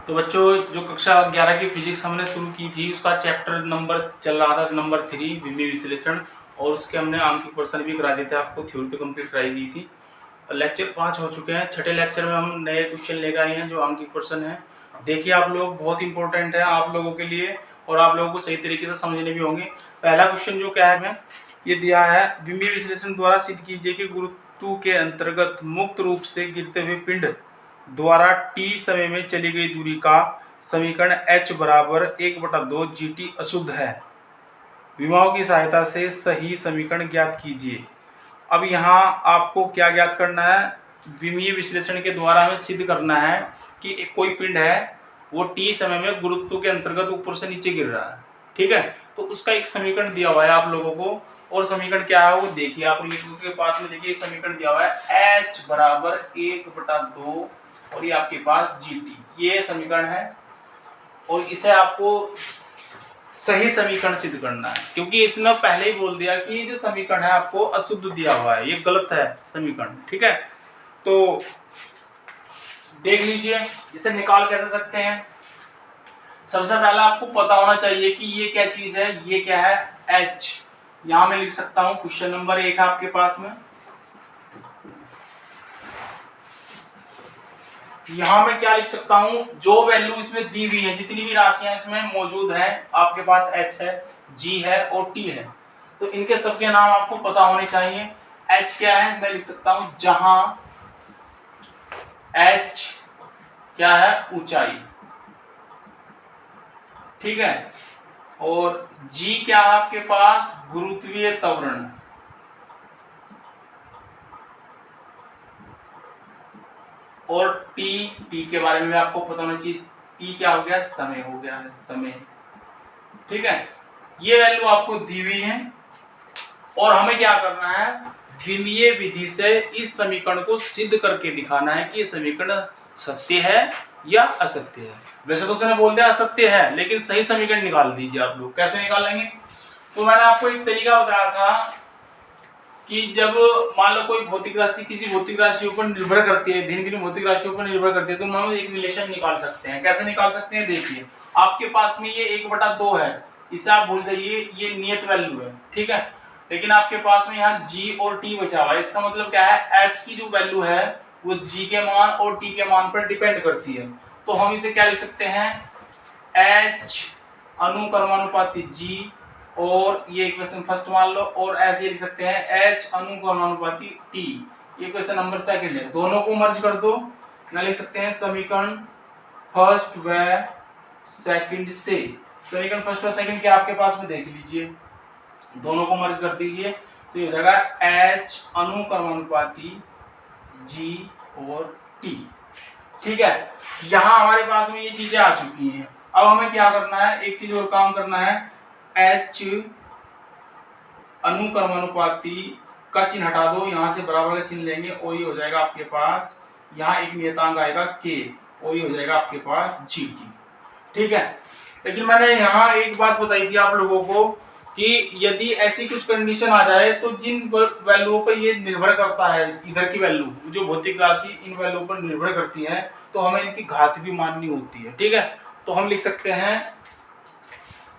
तो बच्चों, जो कक्षा 11 की फिजिक्स हमने शुरू की थी उसका चैप्टर नंबर चल रहा था नंबर 3 विमीय विश्लेषण, और उसके हमने आंकिक प्रश्न भी करा दिए थे आपको, थ्योरी तो कंप्लीट कराई दी थी। लेक्चर 5 हो चुके हैं। छठे लेक्चर में हम नए क्वेश्चन लेकर आए हैं जो आंकिक प्रश्न है। देखिए आप लोग, बहुत इंपॉर्टेंट है आप लोगों के लिए और आप लोगों को सही तरीके से समझने भी होंगे। पहला क्वेश्चन जो क्या है, ये दिया है, विमीय विश्लेषण द्वारा सिद्ध कीजिए कि गुरुत्व के अंतर्गत मुक्त रूप से गिरते हुए पिंड द्वारा t समय में चली गई दूरी का समीकरण h बराबर 1/2 GT अशुद्ध है। विमाओं की सहायता से सही समीकरण ज्ञात कीजिए। अब यहाँ आपको क्या ज्ञात करना है, विमीय विश्लेषण के द्वारा हमें सिद्ध करना है कि एक कोई पिंड है वो t समय में गुरुत्व के अंतर्गत ऊपर से नीचे गिर रहा है। ठीक है, तो उसका एक समीकरण दिया हुआ है आप लोगों को, और समीकरण क्या है वो देखिए, आप लोगों के पास में देखिए समीकरण दिया हुआ है h बराबर 1/2 और ये आपके पास GT, ये समीकरण है। और इसे आपको सही समीकरण सिद्ध करना है, क्योंकि इसने पहले ही बोल दिया कि जो समीकरण है आपको अशुद्ध दिया हुआ है, ये गलत है समीकरण। ठीक है, तो देख लीजिए इसे निकाल कैसे सकते हैं। सबसे पहले आपको पता होना चाहिए कि ये क्या चीज है, ये क्या है, h। यहां मैं लिख सकता हूं क्वेश्चन नंबर 1 आपके पास में, यहां मैं क्या लिख सकता हूं, जो वैल्यू इसमें दी हुई है, जितनी भी राशियां इसमें मौजूद है, आपके पास h है, g है और t है, तो इनके सबके नाम आपको पता होने चाहिए। h क्या है, मैं लिख सकता हूं जहां h क्या है, ऊंचाई। ठीक है, और g क्या है आपके पास, गुरुत्वीय त्वरण। और t के बारे में भी आपको पता होना चाहिए, t क्या हो गया, समय हो गया है, समय। ठीक है, ये वैल्यू आपको दी हुई है और हमें क्या करना है, विमीय विधि से इस समीकरण को सिद्ध करके दिखाना है कि ये समीकरण सत्य है या असत्य है। वैसे तो उसने बोल दिया असत्य है, लेकिन सही समीकरण निकाल दीजिए आप लोग। कैसे निकालेंगे, तो मैंने आपको एक तरीका बताया था कि जब मान लो कोई भौतिक राशि किसी भौतिक राशियों पर निर्भर करती है, भिन्न भिन्न भौतिक राशियों पर निर्भर करती है, तो हम एक रिलेशन निकाल सकते हैं। कैसे निकाल सकते हैं, देखिए आपके पास में ये 1/2 है, इसे आप भूल जाइए, ये नियत वैल्यू है। ठीक है, लेकिन आपके पास में यहाँ g और t बचा हुआ है, इसका मतलब क्या है, h की जो वैल्यू है वो g के मान और t के मान पर डिपेंड करती है। तो हम इसे क्या लिख सकते हैं, h अनुक्रमानुपाती g, और ये इक्वेशन फर्स्ट मान लो, और ऐसे लिख सकते हैं h अनुक्रमानुपाती t, ये इक्वेशन नंबर सेकंड है। दोनों को मर्ज कर दो, क्या लिख सकते हैं, समीकरण फर्स्ट व सेकंड से। समीकरण फर्स्ट और सेकंड के आपके पास में देख लीजिए, दोनों को मर्ज कर दीजिए, तो ये हो जाएगा h अनुक्रमानुपाती g और t। ठीक है, यहां हमारे पास में ये चीजें आ चुकी हैं। अब हमें क्या करना है, एक चीज और काम करना है, h अनुक्रमानुपाती का चिन्ह हटा दो, यहां से बराबर का चिन्ह लेंगे और ये हो जाएगा आपके पास, यहाँ एक नियतांक आएगा k और ये हो जाएगा आपके पास gt। ठीक है, लेकिन मैंने यहाँ एक बात बताई थी आप लोगों को कि यदि ऐसी कुछ कंडीशन आ जाए तो जिन वैल्यूओं पर ये निर्भर करता है, इधर की वैल्यू जो भौतिक राशि इन वैल्यू पर निर्भर करती है, तो हमें इनकी घात भी माननी होती है। ठीक है, तो हम लिख सकते हैं,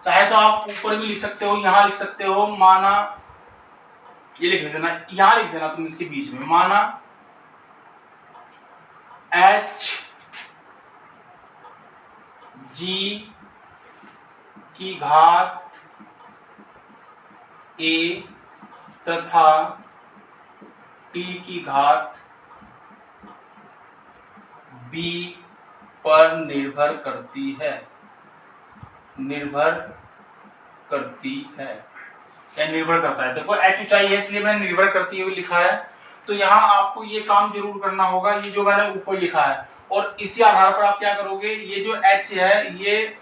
चाहे तो आप ऊपर भी लिख सकते हो, यहां लिख सकते हो, माना, ये लिख देना, यहां लिख देना तुम इसके बीच में, माना h g की घात a तथा t की घात b पर निर्भर करती है, निर्भर करती है या निर्भर करता है। देखो h ऊंचाई है इसलिए मैंने निर्भर करती है लिखा है, तो यहाँ आपको ये काम जरूर करना होगा, ये जो मैंने ऊपर लिखा है, और इसी आधार पर आप क्या करोगे, ये जो h है ये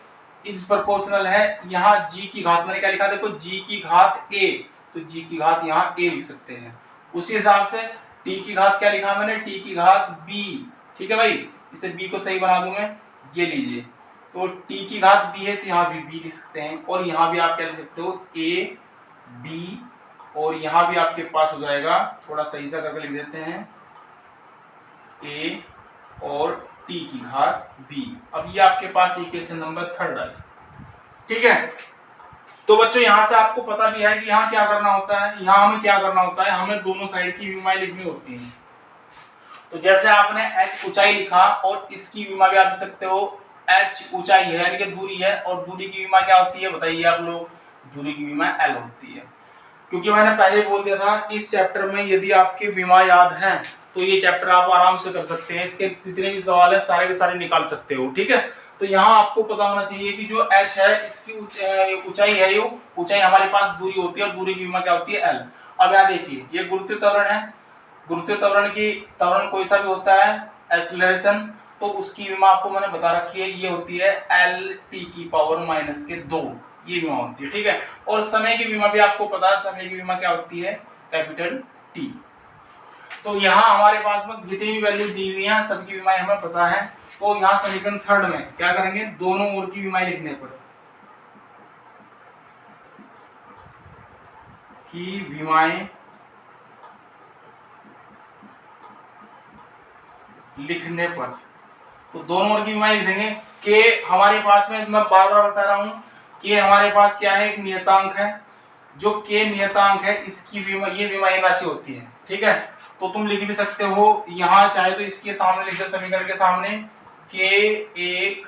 इज प्रोपोर्शनल है, यहाँ g की घात मैंने क्या लिखा, देखो g की घात a, तो g की घात यहाँ a लिख सकते हैं। उसी हिसाब से t की घात क्या लिखा मैंने, t की घात b। ठीक है भाई, इसे b को सही बना दूं मैं, ये लीजिए, तो t की घात b है तो यहाँ भी b लिख सकते हैं, और यहाँ भी आप क्या लिख सकते हो, a b, और यहाँ भी आपके पास हो जाएगा, थोड़ा सही सा करके लिख देते हैं, a और टी की घात b। अब ये आपके पास इक्वेशन नंबर 3 आई। ठीक है, तो बच्चों यहां से आपको पता भी है कि यहाँ क्या करना होता है, यहाँ हमें क्या करना होता है, हमें दोनों साइड की विमाएं लिखनी होती हैं। तो जैसे आपने h ऊंचाई लिखा और इसकी विमा भी आप लिख सकते हो, h ऊंचाई है यानी कि दूरी है, और दूरी की विमा क्या होती है बताइए आप लोग, दूरी की विमा l होती है। क्योंकि मैंने पहले बोल दिया था इस चैप्टर में यदि आपकी विमा याद है तो ये चैप्टर आप आराम से कर सकते हैं, इसके जितने भी सवाल है सारे के सारे निकाल सकते हो। ठीक है, तो यहाँ आपको पता होना चाहिए कि जो h है इसकी ऊंचाई है, ये ऊंचाई हमारे पास दूरी होती है और दूरी की विमा क्या होती है l। अब यहाँ देखिए ये गुरुत्वीय त्वरण है, गुरुत्वीय त्वरण कोई सा भी होता है एक्सीलरेशन, तो उसकी विमा आपको मैंने बता रखी है, ये होती है l t की पावर -2, ये विमा होती है। ठीक है, और समय की विमा भी आपको पता है, समय की विमा क्या होती है कैपिटल T। तो यहाँ हमारे पास बस जितनी भी वैल्यू दी हुई है सबकी विमाएं हमें पता है। तो यहाँ समीकरण 3 में क्या करेंगे, दोनों ओर की विमाएं लिखने पर की विमाएं लिखने पर, तो दोनों ओर की विमाएं लिख देंगे कि हमारे पास में, मैं बार बार बता रहा हूं कि हमारे पास क्या है, एक नियतांक है, जो के नियतांक है इसकी विमा, ये विमा राशि होती है। ठीक है, तो तुम लिख भी सकते हो यहाँ, चाहे तो इसके सामने लिख दो समीकरण के सामने के एक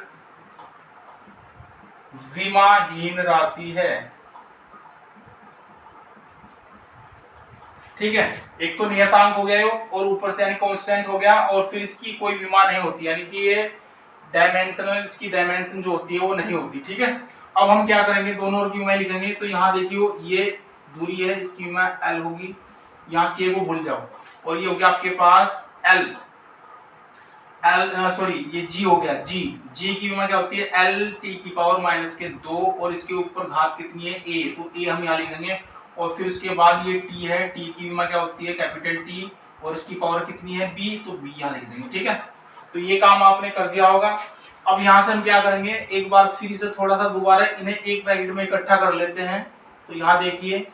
विमाहीन राशि है। ठीक है, एक तो नियतांक हो गया और ऊपर से यानी कांस्टेंट हो गया, और फिर इसकी कोई विमा नहीं होती, यानी कि ये डायमेंशनल, इसकी डायमेंशन जो होती है वो नहीं होती। ठीक है, अब हम क्या करेंगे, दोनों ओर की विमाएं लिखेंगे। तो यहाँ देखिए ये दूरी है, इसकी विमा l होगी, यहाँ के को भूल जाओ, और ये हो गया आपके पास l सॉरी ये g हो गया, g की विमा क्या होती है l t की पावर -2, और इसके ऊपर घात कितनी है a, तो a हम यहाँ लिखेंगे, और फिर उसके बाद ये t है, t की विमा क्या होती है कैपिटल T, और इसकी पावर कितनी है b, तो b यहाँ लिख देंगे। ठीक है, तो ये काम आपने कर दिया होगा। अब यहाँ से हम क्या करेंगे, एक बार फिर से थोड़ा सा दोबारा इन्हें एक ब्रैकेट में इकट्ठा कर लेते हैं। तो यहाँ देखिए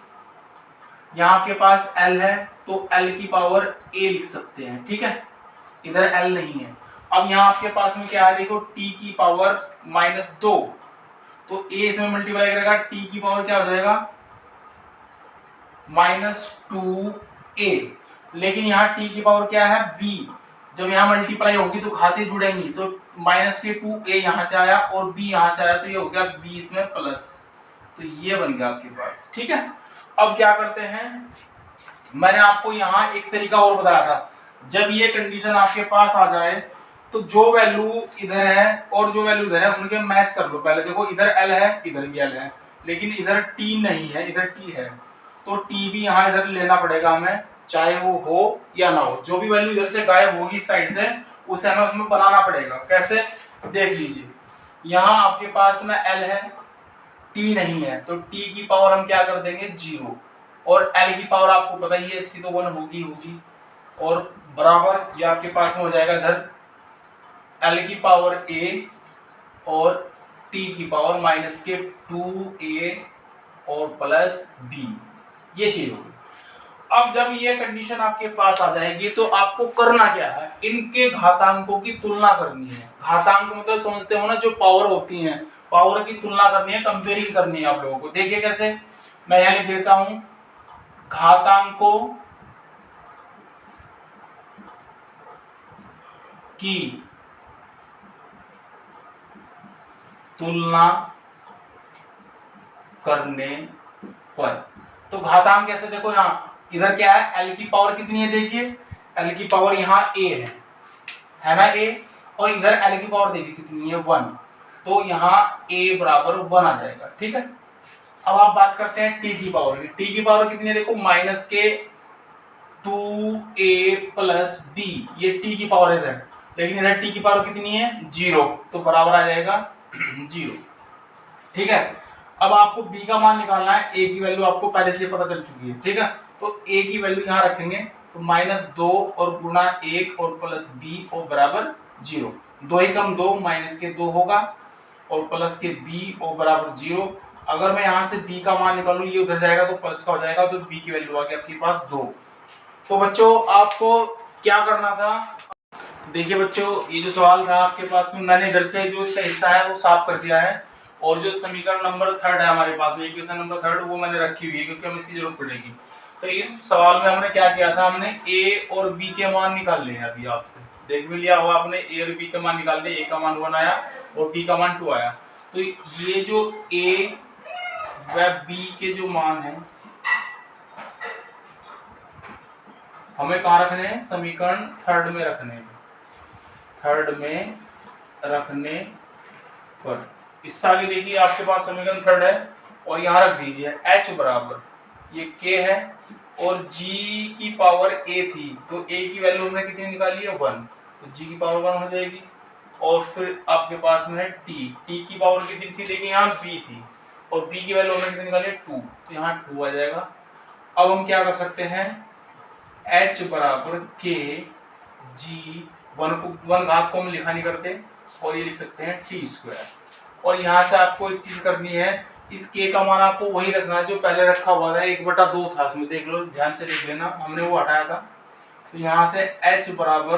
यहाँ आपके पास l है, तो l की पावर a लिख सकते हैं। ठीक है, इधर l नहीं है। अब यहाँ आपके पास में क्या है, देखो t की पावर -2, तो a इसमें मल्टीप्लाई करेगा, t की पावर क्या हो जाएगा -2a, लेकिन यहाँ t की पावर क्या है b, जब यहाँ मल्टीप्लाई होगी तो घातें जुड़ेंगी, तो -2a यहाँ से आया और b यहाँ से आया, तो ये हो गया b इसमें प्लस, तो ये बन गया आपके पास। ठीक है, अब क्या करते हैं, मैंने आपको यहाँ एक तरीका और बताया था, जब ये कंडीशन आपके पास आ जाए तो जो वैल्यू इधर है और जो वैल्यू इधर है उनके मैच कर लो। पहले देखो इधर l है, इधर भी l है, लेकिन इधर t नहीं है, इधर t है, तो t भी यहाँ इधर लेना पड़ेगा हमें, चाहे वो हो या ना हो। जो भी वैल्यू इधर से गायब होगी साइड से, उसे हमें उसमें बनाना पड़ेगा। कैसे, देख लीजिए, यहाँ आपके पास में l है, t नहीं है, तो t की पावर हम क्या कर देंगे 0, और l की पावर आपको पता ही है इसकी तो 1 होगी, और बराबर ये आपके पास में हो जाएगा इधर l की पावर a और t की पावर -2a और प्लस b, ये चीज होगी। अब जब ये कंडीशन आपके पास आ जाएगी तो आपको करना क्या है, इनके घातांकों की तुलना करनी है। घातांक मतलब समझते हो ना, जो पावर होती हैं, पावर की तुलना करनी है, कंपेयरिंग करनी है आप लोगों को। देखिए कैसे, मैं यहाँ लिख देता हूं, घातांकों की तुलना करने पर, तो घातांक कैसे, देखो यहाँ इधर क्या है, l की पावर कितनी है, देखिए l की पावर यहाँ a है ना a, और इधर l की पावर देखिए कितनी है 1, तो यहाँ a बराबर 1 आ जाएगा। ठीक है, अब आप बात करते हैं t की पावर की। t की पावर कितनी है, देखो -2a प्लस b, ये t की पावर है इधर, लेकिन इधर t की पावर कितनी है 0, तो बराबर आ जाएगा 0। ठीक है, अब आपको b का मान निकालना है, a की वैल्यू आपको पहले से पता चल चुकी है। ठीक है, तो a की वैल्यू यहाँ रखेंगे, तो -2 और गुणा 1 और प्लस b और बराबर 0, 2 ही कम 2 -2 होगा, और प्लस के b और बराबर 0। अगर मैं यहाँ से b का मान निकालूं, ये उधर जाएगा तो प्लस का हो जाएगा, तो b की वैल्यू आ गई आपके पास 2। तो बच्चों आपको क्या करना था, देखिए बच्चों, ये जो सवाल था आपके पास में, मैंने इधर से जो इसका हिस्सा है वो साफ कर दिया है, और जो समीकरण नंबर 3 है हमारे पास में, इक्वेशन नंबर 3 वो मैंने रखी हुई है क्योंकि हमें इसकी जरूरत पड़ेगी। तो इस सवाल में हमने क्या किया था, हमने ए और बी के मान निकाल लिए हैं। अभी आपसे देख भी लिया होगा आपने, ए और बी के मान निकाल दिए। ए का मान 1 आया और बी का मान 2 आया। तो ये जो ए व बी के जो मान है हमें कहाँ रखने हैं, समीकरण 3 में रखने हैं। 3 में रखने पर इससे आगे देखिए आपके पास समीकरण 3 है और यहाँ रख दीजिए h बराबर, ये k है और g की पावर a थी, तो a की वैल्यू हमने कितनी निकाली है 1, तो g की पावर 1 हो जाएगी। और फिर आपके पास में है t की पावर कितनी थी, देखिए यहाँ b थी और b की वैल्यू हमने कितनी निकाली है 2, तो यहाँ 2 आ जाएगा। अब हम क्या कर सकते हैं, h बराबर k g, 1 घात को हम लिखा नहीं करते और ये लिख सकते हैं t²। और यहाँ से आपको एक चीज करनी है, इस k का मान आपको वही रखना है जो पहले रखा हुआ था, 1/2 था उसमें, देख लो ध्यान से देख लेना, हमने वो हटाया था। तो यहाँ से h बराबर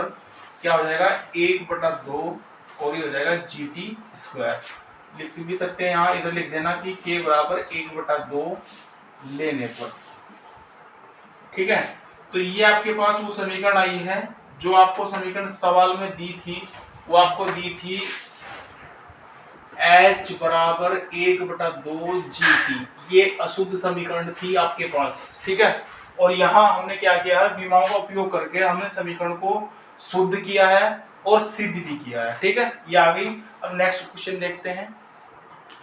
क्या हो जाएगा 1/2 और ये हो जाएगा GT²। लिख भी सकते हैं, यहाँ इधर लिख देना कि k बराबर 1/2 लेने पर। ठीक है, तो ये आपके पास वो समीकरण आई है जो आपको समीकरण सवाल में दी थी। वो आपको दी थी h बराबर 1/2 GT, ये अशुद्ध समीकरण थी आपके पास। ठीक है, और यहाँ हमने क्या किया है, विमाओं का उपयोग करके हमने समीकरण को शुद्ध किया है और सिद्ध भी किया है। ठीक है, ये आ गई। अब नेक्स्ट क्वेश्चन देखते हैं।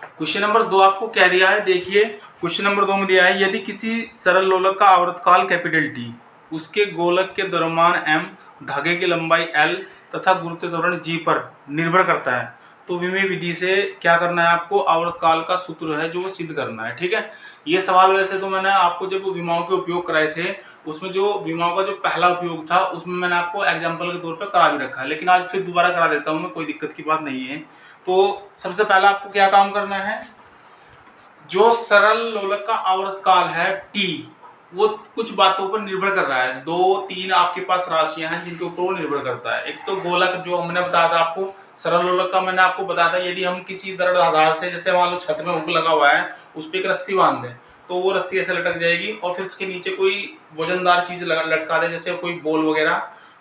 क्वेश्चन नंबर 2 आपको क्या दिया है, देखिए क्वेश्चन नंबर 2 में दिया है, यदि किसी सरल लोलक का आवर्तकाल कैपिटल T, उसके गोलक के द्रव्यमान m, धागे की लंबाई L तथा गुरुत्व त्वरण G पर निर्भर करता है, तो विमेय विधि से क्या करना है आपको, आवर्तकाल का सूत्र है जो वो सिद्ध करना है। ठीक है, ये सवाल वैसे तो मैंने आपको जब विमाओं के उपयोग कराए थे उसमें जो विमाओं का जो पहला उपयोग था उसमें मैंने आपको एग्जाम्पल के तौर पर करा भी रखा है, लेकिन आज फिर दोबारा करा देता हूँ मैं, कोई दिक्कत की बात नहीं है। तो सबसे पहला आपको क्या काम करना है, जो सरल लोलक का आवर्तकाल है T, वो कुछ बातों पर निर्भर कर रहा है। 2-3 आपके पास राशियां हैं जिनके ऊपर वो निर्भर करता है। एक तो गोलक जो हमने बताया था आपको, सरल लोलक का मैंने आपको बताया था, यदि हम किसी दृढ़ आधार से, जैसे मान लो छत में हुक लगा हुआ है, उस पर एक रस्सी बांध दें तो वो रस्सी ऐसे लटक जाएगी, और फिर उसके नीचे कोई वजनदार चीज लटका दे जैसे कोई बॉल वगैरह,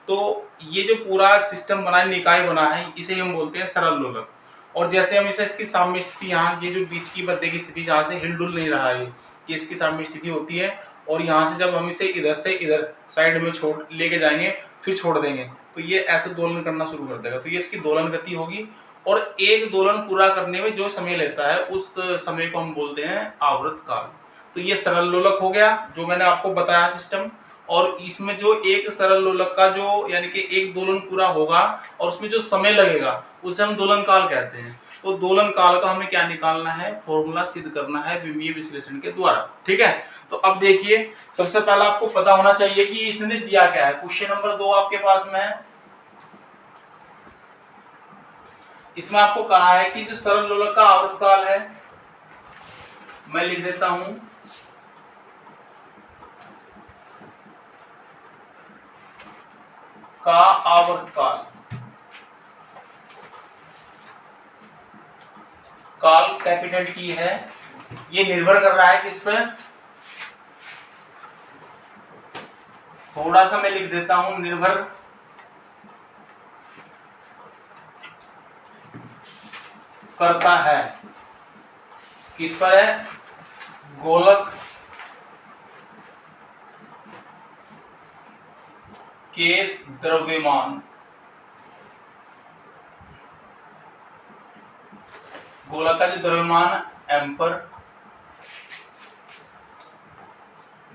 तो ये जो पूरा सिस्टम बना है, निकाय बना है, इसे हम बोलते हैं सरल लोलक। और जैसे हम इसे इसकी साम्य स्थिति, यहाँ ये जो बीच की बद्दे की स्थिति जहाँ से हिलडुल नहीं रहा है, ये इसकी साम्य स्थिति होती है। और यहाँ से जब हम इसे इधर से इधर साइड में छोड़ लेके जाएंगे फिर छोड़ देंगे तो ये ऐसे दोलन करना शुरू कर देगा, तो ये इसकी दोलन गति होगी। और एक दोलन पूरा करने में जो समय लेता है उस समय को हम बोलते हैं आवर्तकाल। तो ये सरल लोलक हो गया जो मैंने आपको बताया सिस्टम। और इसमें जो एक सरल लोलक का जो यानी कि एक दोलन पूरा होगा और उसमें जो समय लगेगा उसे हम दोलन काल कहते हैं। तो दोलन काल का हमें क्या निकालना है, फॉर्मूला सिद्ध करना है विमीय विश्लेषण के द्वारा। ठीक है, तो अब देखिए सबसे पहला आपको पता होना चाहिए कि इसने दिया क्या है। क्वेश्चन नंबर 2 आपके पास में है, इसमें आपको कहा है कि जो सरल लोलक का आवर्तकाल है, मैं लिख देता हूं का आवर्तकाल, काल कैपिटल T है, ये निर्भर कर रहा है किस पे, थोड़ा सा मैं लिख देता हूं, निर्भर करता है किस पर है, गोलक के द्रव्यमान, गोलक का जो द्रव्यमान m पर,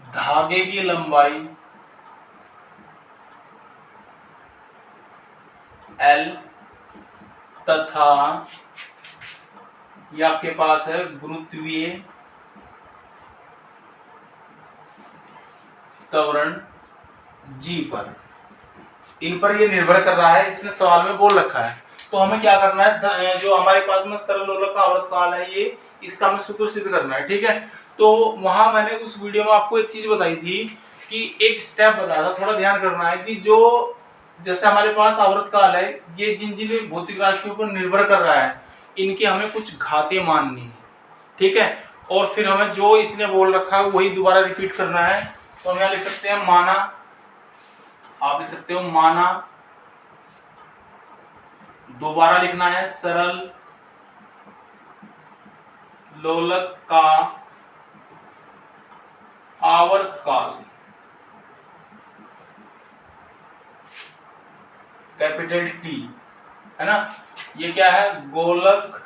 धागे की लंबाई L तथा ये आपके पास है गुरुत्वीय त्वरण G पर, इन पर ये निर्भर कर रहा है, इसने सवाल में बोल रखा है। तो हमें क्या करना है, जो हमारे पास में सरल लोलक का आवर्तकाल है ये, इसका हमें सूत्र सिद्ध करना है। ठीक है, तो वहां मैंने उस वीडियो में आपको एक चीज बताई थी कि एक स्टेप बताया था, थोड़ा ध्यान करना है कि जो जैसे हमारे पास आवर्तकाल है, ये जिन जिन भौतिक राशियों पर निर्भर कर रहा है, इनके हमें कुछ घातें माननी है, ठीक है। और फिर हमें जो इसने बोल रखा है वही दोबारा रिपीट करना है। तो हम यहाँ लिख सकते हैं माना, आप लिख सकते हो माना, दोबारा लिखना है सरल लोलक का आवर्तकाल, कैपिटल टी, है ना। ये क्या है, गोलक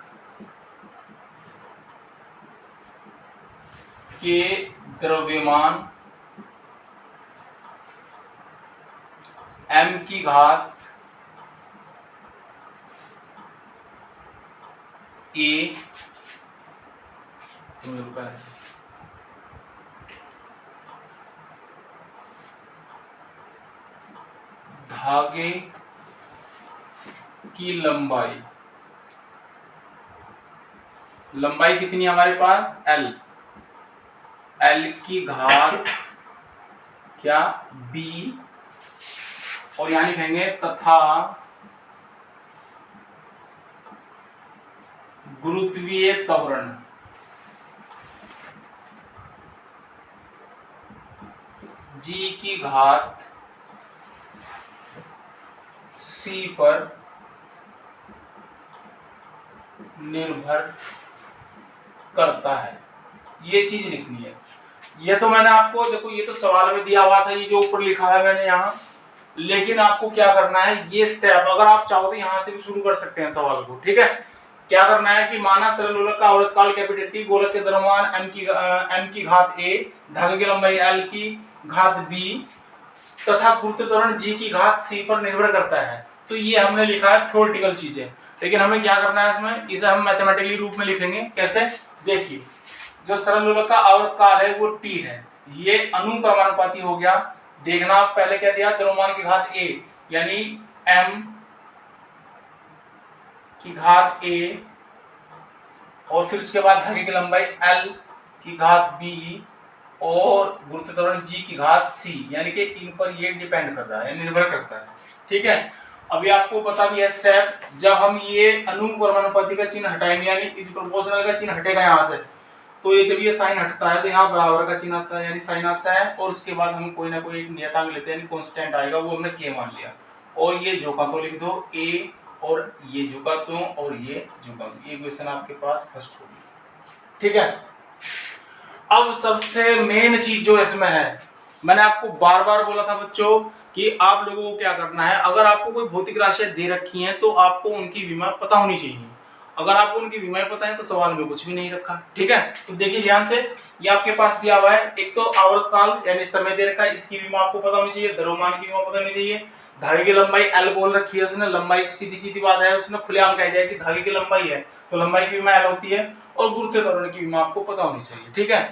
के द्रव्यमान m की घात a, धागे की लंबाई, लंबाई कितनी है हमारे पास l, l की घात क्या b, और यहां लिखेंगे तथा गुरुत्वीय त्वरण g की घात c पर निर्भर करता है। ये चीज लिखनी है। ये तो मैंने आपको, देखो ये तो सवाल में दिया हुआ था, ये जो ऊपर लिखा है मैंने यहाँ, लेकिन आपको क्या करना है, ये स्टेप अगर आप चाहो तो यहाँ से भी शुरू कर सकते हैं सवाल को, ठीक है। क्या करना है कि माना सरल लोलक का आवर्तकाल कैपिटल टी, गोलक के द्रव्यमान m की घात a, धागे की लंबाई l की घात b तथा गुरुत्वीय त्वरण g की घात c पर निर्भर करता है। तो ये हमने लिखा है थ्योरेटिकल चीजें, लेकिन हमें क्या करना है इसमें, इसे हम मैथमेटिकली रूप में लिखेंगे। कैसे, देखिए जो सरल लोलक का आवर्तकाल है वो t है, ये अनुक्रमानुपाती हो गया। देखना आप पहले क्या दिया, द्रव्यमान की घात a यानी m की घात a, और फिर उसके बाद धागे की लंबाई l की घात b और गुरुत्वीय त्वरण g की घात c, यानी कि इन पर ये डिपेंड कर रहा है, निर्भर करता है, ठीक है। अभी आपको पता भी है स्टेप, जब हम ये अनुक्रमानुपाती का चिन्ह हटाएंगे यानी इज प्रोपोर्शनल का चिन्ह हटेगा यहाँ से, तो ये जब ये साइन हटता है तो यहाँ बराबर का चिन्ह आता है यानी साइन आता है, और उसके बाद हम कोई ना कोई एक नियतांक लेते हैं यानी कांस्टेंट आएगा, वो हमने k मान लिया, और ये झोंका तो लिख दो a, और ये झुका तो, और ये झुका, ये इक्वेशन आपके पास फर्स्ट होगी, ठीक है। अब सबसे मेन चीज जो इसमें है, मैंने आपको बार बार बोला था बच्चों कि आप लोगों को क्या करना है, अगर आपको कोई भौतिक राशियां दे रखी हैं तो आपको उनकी विमा पता होनी चाहिए। अगर आपको उनकी विमाएं पता है तो सवाल में कुछ भी नहीं रखा, ठीक है। तो देखिए ध्यान से, ये आपके पास दिया हुआ है, एक तो आवर्तकाल यानी समय दे रखा है, इसकी विमा आपको पता होनी चाहिए, द्रव्यमान की विमा पता होनी चाहिए, धागे की लंबाई l बोल रखी है उसने, लंबाई सीधी सीधी बात है, उसने खुलेआम कह दिया कि धागे की लंबाई है तो लंबाई की विमा l होती है, और गुरुत्वीय त्वरण की विमा आपको पता होनी चाहिए, ठीक है।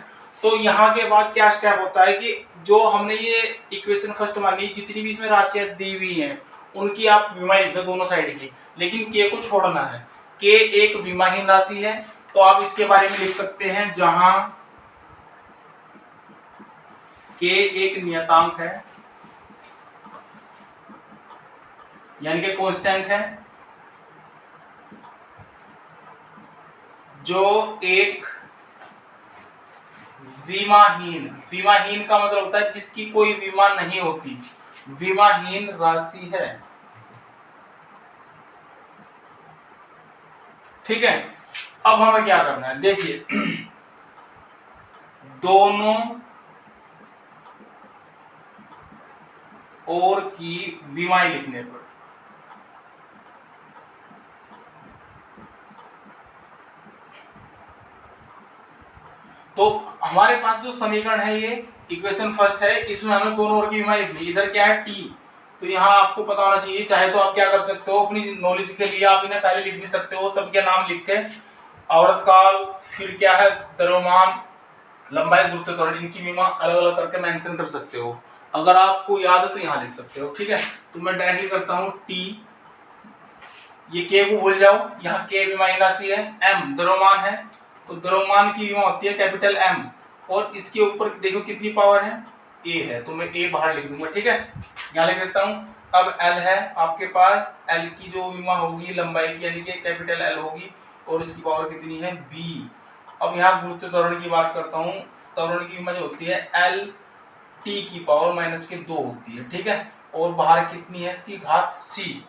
तो यहाँ के बाद क्या स्टेप होता है कि जो हमने ये इक्वेशन फर्स्ट मानी, जितनी भी इसमें राशियां दी हुई हैं उनकी आप विमा लिख दो दोनों साइड की, लेकिन k को छोड़ना है। k एक विमाहीन राशि है, तो आप इसके बारे में लिख सकते हैं जहां k एक नियतांक है यानी कि कांस्टेंट है, जो एक विमाहीन, विमाहीन का मतलब होता है जिसकी कोई विमा नहीं होती, विमाहीन राशि है, ठीक है। अब हमें क्या करना है, देखिए दोनों ओर की विमाएं लिखने पर तो हमारे पास जो समीकरण है ये इक्वेशन फर्स्ट है, इसमें हमें दोनों ओर की विमा लिखनी। इधर क्या है t, तो यहाँ आपको पता होना चाहिए, चाहे तो आप क्या कर सकते हो अपनी नॉलेज के लिए आप इन्हें पहले लिख भी सकते हो, सबके नाम लिख के, आवर्तकाल, फिर क्या है द्रव्यमान, लंबाई, गुरुत्वीय त्वरण, इनकी विमा अलग अलग करके मेंशन कर सकते हो। अगर आपको याद है तो यहाँ लिख सकते हो, ठीक है। तो मैं डायरेक्टली करता हूँ t, ये k को भूल जाओ, यहाँ k विमाहीन राशि है, m द्रव्यमान है, तो द्रव्यमान की विमा होती है कैपिटल M, और इसके ऊपर देखो कितनी पावर है ए है, तो मैं ए बाहर लिख दूंगा, ठीक है, यहाँ लिख देता हूँ। अब एल है आपके पास, एल की जो विमा होगी लंबाई की यानी कि कैपिटल एल होगी और इसकी पावर कितनी है बी। अब यहाँ गुरुत्व त्वरण की बात करता हूँ, त्वरण की विमा जो होती है एल टी की पावर माइनस के 2 होती है, ठीक है, और बाहर कितनी है इसकी घात सी।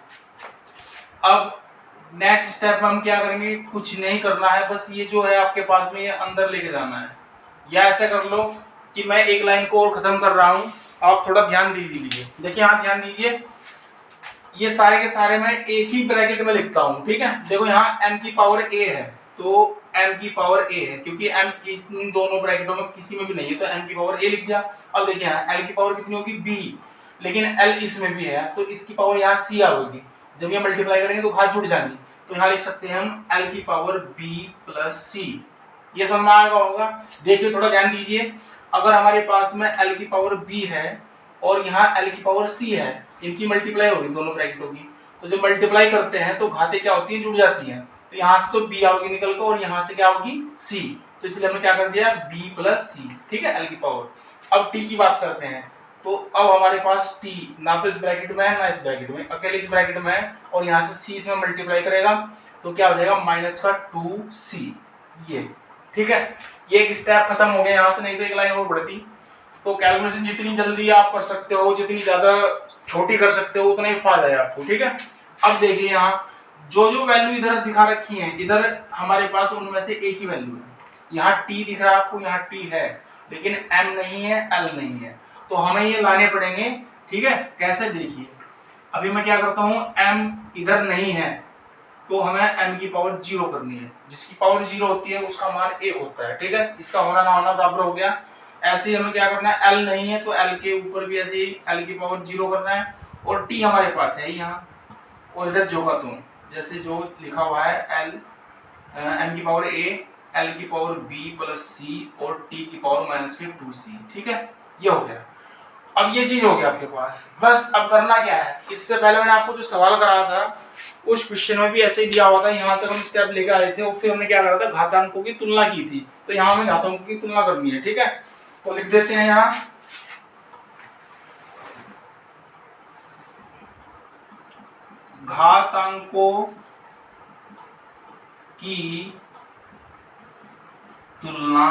अब नेक्स्ट स्टेप में हम क्या करेंगे, कुछ नहीं करना है, बस ये जो है आपके पास में ये अंदर लेके जाना है, या ऐसा कर लो कि मैं एक लाइन को और खत्म कर रहा हूं, आप थोड़ा ध्यान दीजिए। देखिए यहाँ ध्यान दीजिए, ये सारे के सारे मैं एक ही ब्रैकेट में लिखता हूँ, ठीक है। देखो यहाँ m की पावर a है तो m की पावर a है, क्योंकि m इन दोनों ब्रैकेटों में किसी में भी नहीं है तो m की पावर a लिख दिया। अब देखिए यहाँ l की पावर कितनी होगी b, लेकिन l इसमें भी है तो इसकी पावर यहाँ c होगी। जब ये मल्टीप्लाई करेंगे तो घात जुड़ जाएंगी, तो यहाँ लिख सकते हैं हम l की पावर b प्लस c। ये समझ में आएगा होगा। देखिए थोड़ा ध्यान दीजिए, अगर हमारे पास में l की पावर b है और यहाँ l की पावर c है, इनकी मल्टीप्लाई होगी दोनों ब्रैकेटों की, तो जब मल्टीप्लाई करते हैं तो घातें क्या होती हैं, जुड़ जाती हैं। तो यहाँ से तो b आओगी निकल कर और यहाँ से क्या होगी c, तो इसलिए हमने क्या कर दिया b प्लस c, ठीक है, l की पावर। अब t की बात करते हैं, तो अब हमारे पास t ना तो इस ब्रैकेट में है ना इस ब्रैकेट में, अकेले इस ब्रैकेट में है और यहाँ से c से मल्टीप्लाई करेगा तो क्या हो जाएगा माइनस का 2c, ये ठीक है। ये एक स्टेप खत्म हो गया यहाँ से, नहीं तो एक लाइन और बढ़ती। तो कैलकुलेशन जितनी जल्दी आप कर सकते हो, जितनी ज्यादा छोटी कर सकते हो, उतना ही फायदा है आपको, ठीक है। अब देखिए यहाँ जो जो वैल्यू इधर दिखा रखी है, इधर हमारे पास उनमें से एक ही वैल्यू है। यहाँ t दिख रहा है आपको, यहाँ t है लेकिन m नहीं है, l नहीं है, तो हमें ये लाने पड़ेंगे, ठीक है। कैसे देखिए, अभी मैं क्या करता हूँ, m इधर नहीं है तो हमें m की पावर 0 करनी है। जिसकी पावर 0 होती है उसका मान a होता है, ठीक है, इसका होना ना होना बराबर हो गया। ऐसे ही हमें क्या करना है, l नहीं है तो l के ऊपर भी ऐसे ही l की पावर 0 करना है, और t हमारे पास है यहाँ, और इधर जो का तुम जैसे जो लिखा हुआ है l m की पावर a, l की पावर b प्लस c और t की पावर माइनस के 2c, ठीक है, ये हो गया। अब ये चीज हो गया आपके पास। बस अब करना क्या है, इससे पहले मैंने आपको जो सवाल कराया था उस क्वेश्चन में भी ऐसे ही दिया हुआ था, यहाँ तक हम स्टेप लेके आए थे और फिर हमने क्या करा था, घातांकों की तुलना की थी। तो यहाँ हमें घातांकों की तुलना करनी है, ठीक है, तो लिख देते हैं यहाँ घातांकों की तुलना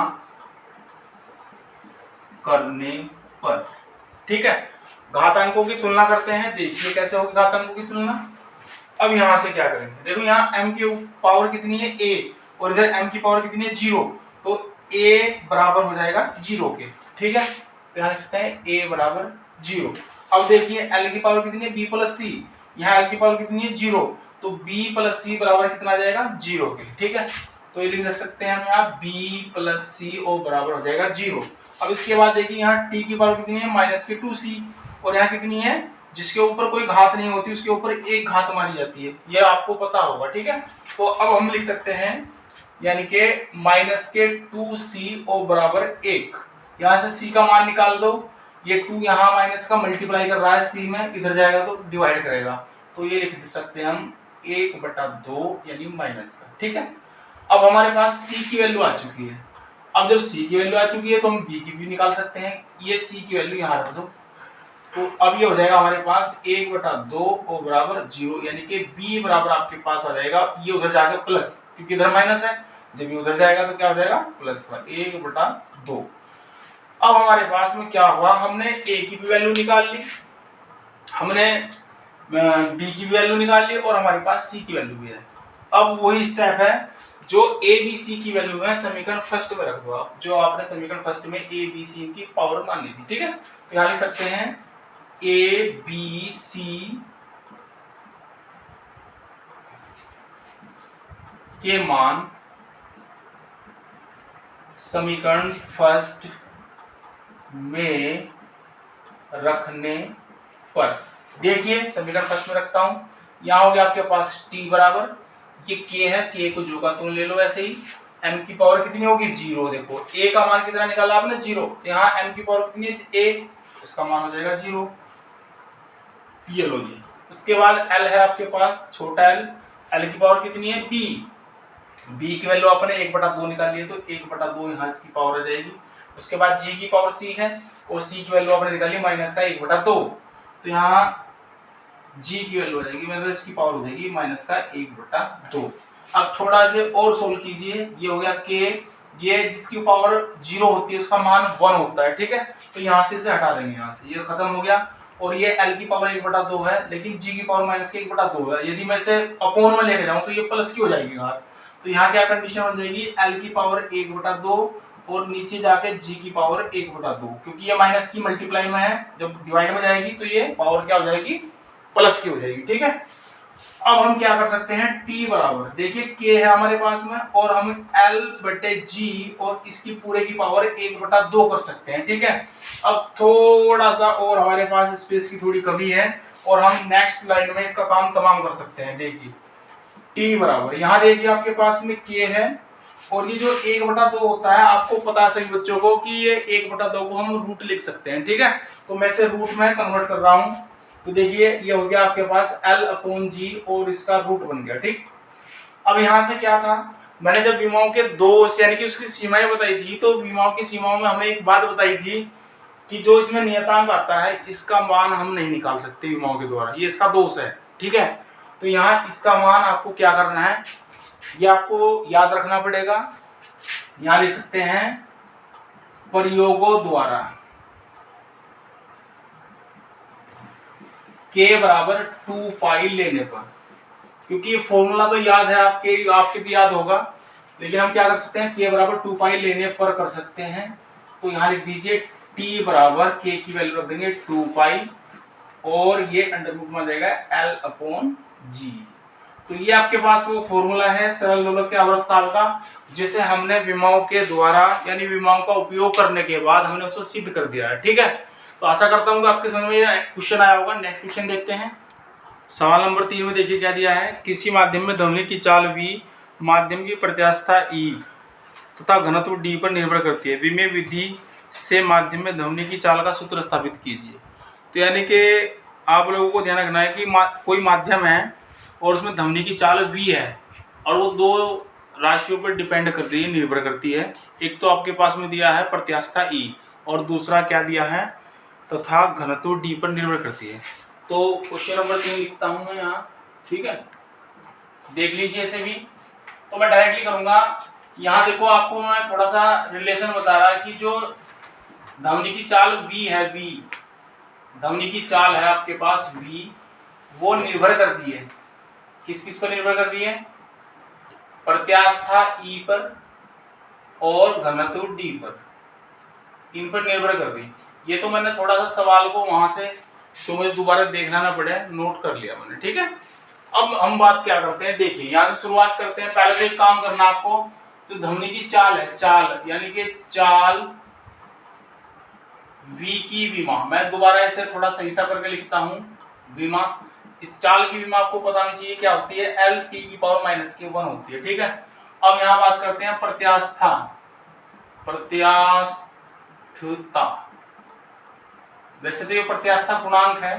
करने पर, ठीक है, घातांकों की तुलना करते हैं। देखिए कैसे होगी घातांकों की तुलना। अब यहां से क्या करेंगे, देखो यहाँ m की पावर कितनी है a और इधर m की पावर कितनी है 0, तो a बराबर हो जाएगा 0 के, ठीक है, तो यहाँ लिख सकते हैं a बराबर 0। अब देखिए l की पावर कितनी है b प्लस c, यहाँ l की पावर कितनी है 0, तो b प्लस c बराबर कितना आ जाएगा 0 के, ठीक है, तो ये लिख सकते हैं हम यहाँ b प्लस c और बराबर हो जाएगा 0। अब इसके बाद देखिए यहाँ t की पावर कितनी है माइनस के 2c, और यहाँ कितनी है, जिसके ऊपर कोई घात नहीं होती उसके ऊपर एक घात मानी जाती है, ये आपको पता होगा, ठीक है। तो अब हम लिख सकते हैं यानी कि माइनस के 2c और बराबर 1, यहाँ से c का मान निकाल दो, ये 2 यहाँ माइनस का मल्टीप्लाई कर रहा है c में, इधर जाएगा तो डिवाइड करेगा, तो ये लिख सकते हैं हम 1/2 यानी माइनस का, ठीक है। अब हमारे पास c की वैल्यू आ चुकी है। अब जब c की वैल्यू आ चुकी है तो हम b की भी निकाल सकते हैं, ये c की वैल्यू यहाँ रख दो, तो अब ये हो जाएगा हमारे पास 1/2 और बराबर 0, यानी कि b बराबर आपके पास आ जाएगा, ये उधर जाकर प्लस, क्योंकि इधर माइनस है, जब ये उधर जाएगा तो क्या हो जाएगा प्लस का 1/2। अब हमारे पास में क्या हुआ, हमने a की भी वैल्यू निकाल ली, हमने b की भी वैल्यू निकाल ली और हमारे पास c की वैल्यू भी है। अब वही स्टेप है, जो a b c की वैल्यू है समीकरण फर्स्ट में रख दो आप, जो आपने समीकरण फर्स्ट में a b c की पावर मान ली थी, ठीक है। तो यहाँ लिख सकते हैं a b c के मान समीकरण फर्स्ट में रखने पर, देखिए समीकरण फर्स्ट में रखता हूं, यहाँ हो गया आपके पास t बराबर, ये k है, k को जो का तुम ले लो, ऐसे ही m की पावर कितनी होगी 0, देखो a का मान कितना निकाला आपने 0, यहाँ m की पावर कितनी है a, इसका मान हो जाएगा 0, ये लो जी। उसके बाद l है आपके पास छोटा l की पावर कितनी है b की वैल्यू आपने 1/2 निकाली है तो 1/2 यहाँ इसकी पावर आ जाएगी, उसके बाद g की पावर c है और c की वैल्यू आपने निकाली माइनस का 1/2, तो यहाँ g की वैल्यू हो जाएगी मतलब इसकी पावर हो जाएगी माइनस का 1/2। अब थोड़ा से और सोल्व कीजिए, ये हो गया k, ये जिसकी पावर 0 होती है उसका मान 1 होता है, ठीक है, तो यहाँ से इसे हटा देंगे, यहाँ से ये खत्म हो गया। और ये l की पावर 1/2 है लेकिन g की पावर माइनस के 1/2 है, यदि मैं इसे अपोन में लेके जाऊं तो ये प्लस की हो जाएगी घात, तो यहाँ क्या कंडीशन बन जाएगी l की पावर 1/2 और नीचे जाके g की पावर 1/2, क्योंकि ये माइनस की मल्टीप्लाई में है, जब डिवाइड में जाएगी तो ये पावर क्या हो जाएगी प्लस की हो जाएगी, ठीक है। अब हम क्या कर सकते हैं, t बराबर, देखिए k है हमारे पास में और हम l/g और इसकी पूरे की पावर 1/2 कर सकते हैं, ठीक है। अब थोड़ा सा और हमारे पास स्पेस की थोड़ी कमी है और हम नेक्स्ट लाइन में इसका काम तमाम कर सकते हैं। देखिए t बराबर, यहाँ देखिए आपके पास में k है और ये जो 1/2 होता है, आपको पता है सभी बच्चों को कि ये 1/2 को हम रूट लिख सकते हैं, ठीक है, तो मैं इसे रूट में कन्वर्ट कर रहा हूँ, तो देखिए ये हो गया आपके पास l/g और इसका रूट बन गया, ठीक। अब यहाँ से क्या था, मैंने जब विमाओं के दो यानी कि उसकी सीमाएं बताई थी, तो विमाओं की सीमाओं में हमने एक बात बताई थी कि जो इसमें नियतांक आता है इसका मान हम नहीं निकाल सकते विमाओं के द्वारा, ये इसका दोष है, ठीक है। तो यहाँ इसका मान आपको क्या करना है, ये आपको याद रखना पड़ेगा, यहाँ लिख सकते हैं प्रयोगों द्वारा k बराबर 2 पाई लेने पर, क्योंकि ये फॉर्मूला तो याद है आपके भी याद होगा, लेकिन हम क्या कर सकते हैं k बराबर 2 पाई लेने पर कर सकते हैं, तो यहाँ लिख दीजिए t बराबर k की वैल्यू रख देंगे 2 पाई और ये अंडर रूट में आ जाएगा l/g। तो ये आपके पास वो फॉर्मूला है सरल दोलक के आवर्त काल का, जिसे हमने विमाओं के द्वारा यानी विमाओं का उपयोग करने के बाद हमने उसको सिद्ध कर दिया है, ठीक है। तो आशा करता हूँ कि आपके समझ में ये क्वेश्चन आया होगा। नेक्स्ट क्वेश्चन देखते हैं, सवाल नंबर 3 में देखिए क्या दिया है, किसी माध्यम में ध्वनि की चाल v, माध्यम की प्रत्यास्थता e तथा घनत्व d पर निर्भर करती है, विमेय विधि से माध्यम में ध्वनि की चाल का सूत्र स्थापित कीजिए। तो यानी कि आप लोगों को ध्यान रखना है कि कोई माध्यम है और उसमें ध्वनि की चाल v है और वो दो राशियों पर डिपेंड करती है, निर्भर करती है। एक तो आपके पास में दिया है प्रत्यास्थता e और दूसरा क्या दिया है तथा घनत्व d पर निर्भर करती है। तो क्वेश्चन नंबर 3 लिखता हूं मैं यहाँ, ठीक है, देख लीजिए इसे भी। तो मैं डायरेक्टली करूंगा, यहाँ देखो आपको मैं थोड़ा सा रिलेशन बता रहा है कि जो ध्वनि की चाल v है, v ध्वनि की चाल है आपके पास v, वो निर्भर करती है किस किस पर निर्भर कर रही है, प्रत्यास्था e पर और घनत्व d पर, इन पर निर्भर कर रही। ये तो मैंने थोड़ा सा सवाल को वहां से तो मुझे दोबारा देखना ना पड़े, नोट कर लिया मैंने, ठीक है। अब हम बात क्या करते हैं, देखिए यहाँ से शुरुआत करते हैं। पहले तो एक काम करना आपको, तो ध्वनि की चाल है, चाल यानी कि चाल v की विमा, मैं दोबारा ऐसे थोड़ा सही सा करके लिखता हूँ विमा। इस चाल की विमा आपको पता नहीं चाहिए क्या होती है, l t की पावर माइनस के 1 होती है, ठीक है। अब यहाँ बात करते हैं प्रत्यास्था, प्रत्यास्थता, वैसे तो ये प्रत्यास्था गुणांक है,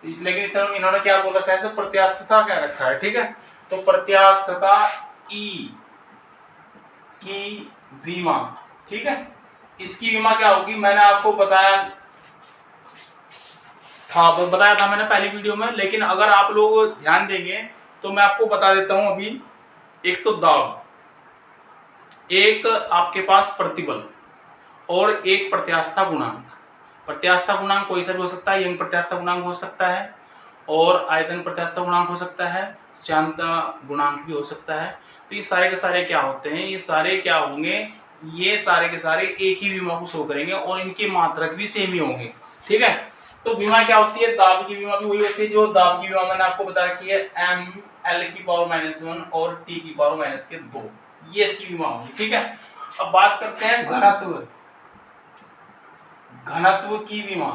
लेकिन इन्होंने क्या बोल रखा है, प्रत्यास्थता क्या रखा है, ठीक है। तो प्रत्यास्थता e की विमा, ठीक है, इसकी विमा क्या होगी, मैंने आपको बताया था मैंने पहली वीडियो में, लेकिन अगर आप लोग ध्यान देंगे तो मैं आपको बता देता हूं अभी। एक तो दाब, एक आपके पास प्रतिबल और एक प्रत्यास्था गुणांक। प्रत्यास्था गुणांक कोई सा भी हो सकता है, यंग प्रत्यास्था गुणांक हो सकता है और आयतन प्रत्यास्था गुणांक हो सकता है, श्यानता गुणांक भी हो सकता है। तो ये सारे के सारे क्या होते हैं, ये सारे क्या होंगे, ये सारे के सारे एक ही विमा को शो करेंगे और इनके मात्रक भी सेम ही होंगे, ठीक है। तो विमा क्या होती है, दाब की विमा भी वही होती है जो दाब की विमा मैंने आपको बता रखी है, m l की पावर -1 और t की पावर -2, ये इसकी विमा होगी, ठीक है। अब बात करते हैं घनत्व, घनत्व की विमा,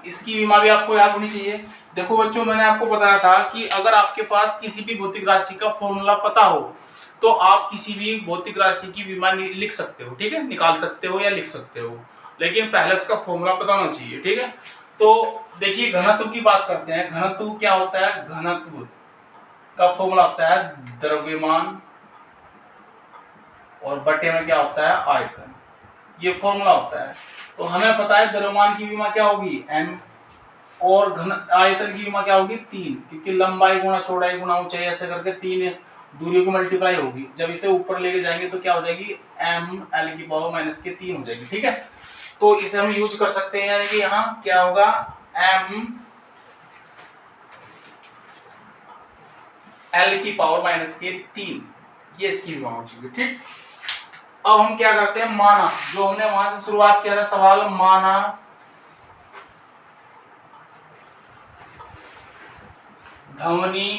इसकी विमा भी आपको याद होनी चाहिए। देखो बच्चों, मैंने आपको बताया था कि अगर आपके पास किसी भी भौतिक राशि का फॉर्मूला पता हो तो आप किसी भी भौतिक राशि की विमा लिख सकते हो, ठीक है, निकाल सकते हो या लिख सकते हो, लेकिन पहले उसका फॉर्मूला पता होना चाहिए, ठीक है। तो देखिए घनत्व की बात करते हैं। घनत्व क्या होता है, घनत्व का फॉर्मूला होता है द्रव्यमान और बटे में क्या होता है आयतन, ये फॉर्मूला होता है। तो हमें पता है द्रव्यमान की विमा क्या होगी m और घन आयतन की विमा क्या होगी 3, क्योंकि लंबाई गुणा चौड़ाई गुणा ऊंचाई ऐसे करके 3 दूरी को मल्टीप्लाई होगी। जब इसे ऊपर लेके जाएंगे तो क्या हो जाएगी m l की पावर माइनस के 3 हो जाएगी। ठीक है, तो इसे हम यूज कर सकते हैं, यानी कि यहाँ क्या होगा m l की पावर माइनस के 3, ये इसकी विमा हो चुकी है। ठीक, अब हम क्या करते हैं, माना जो हमने वहां से शुरुआत किया था सवाल, माना धमनी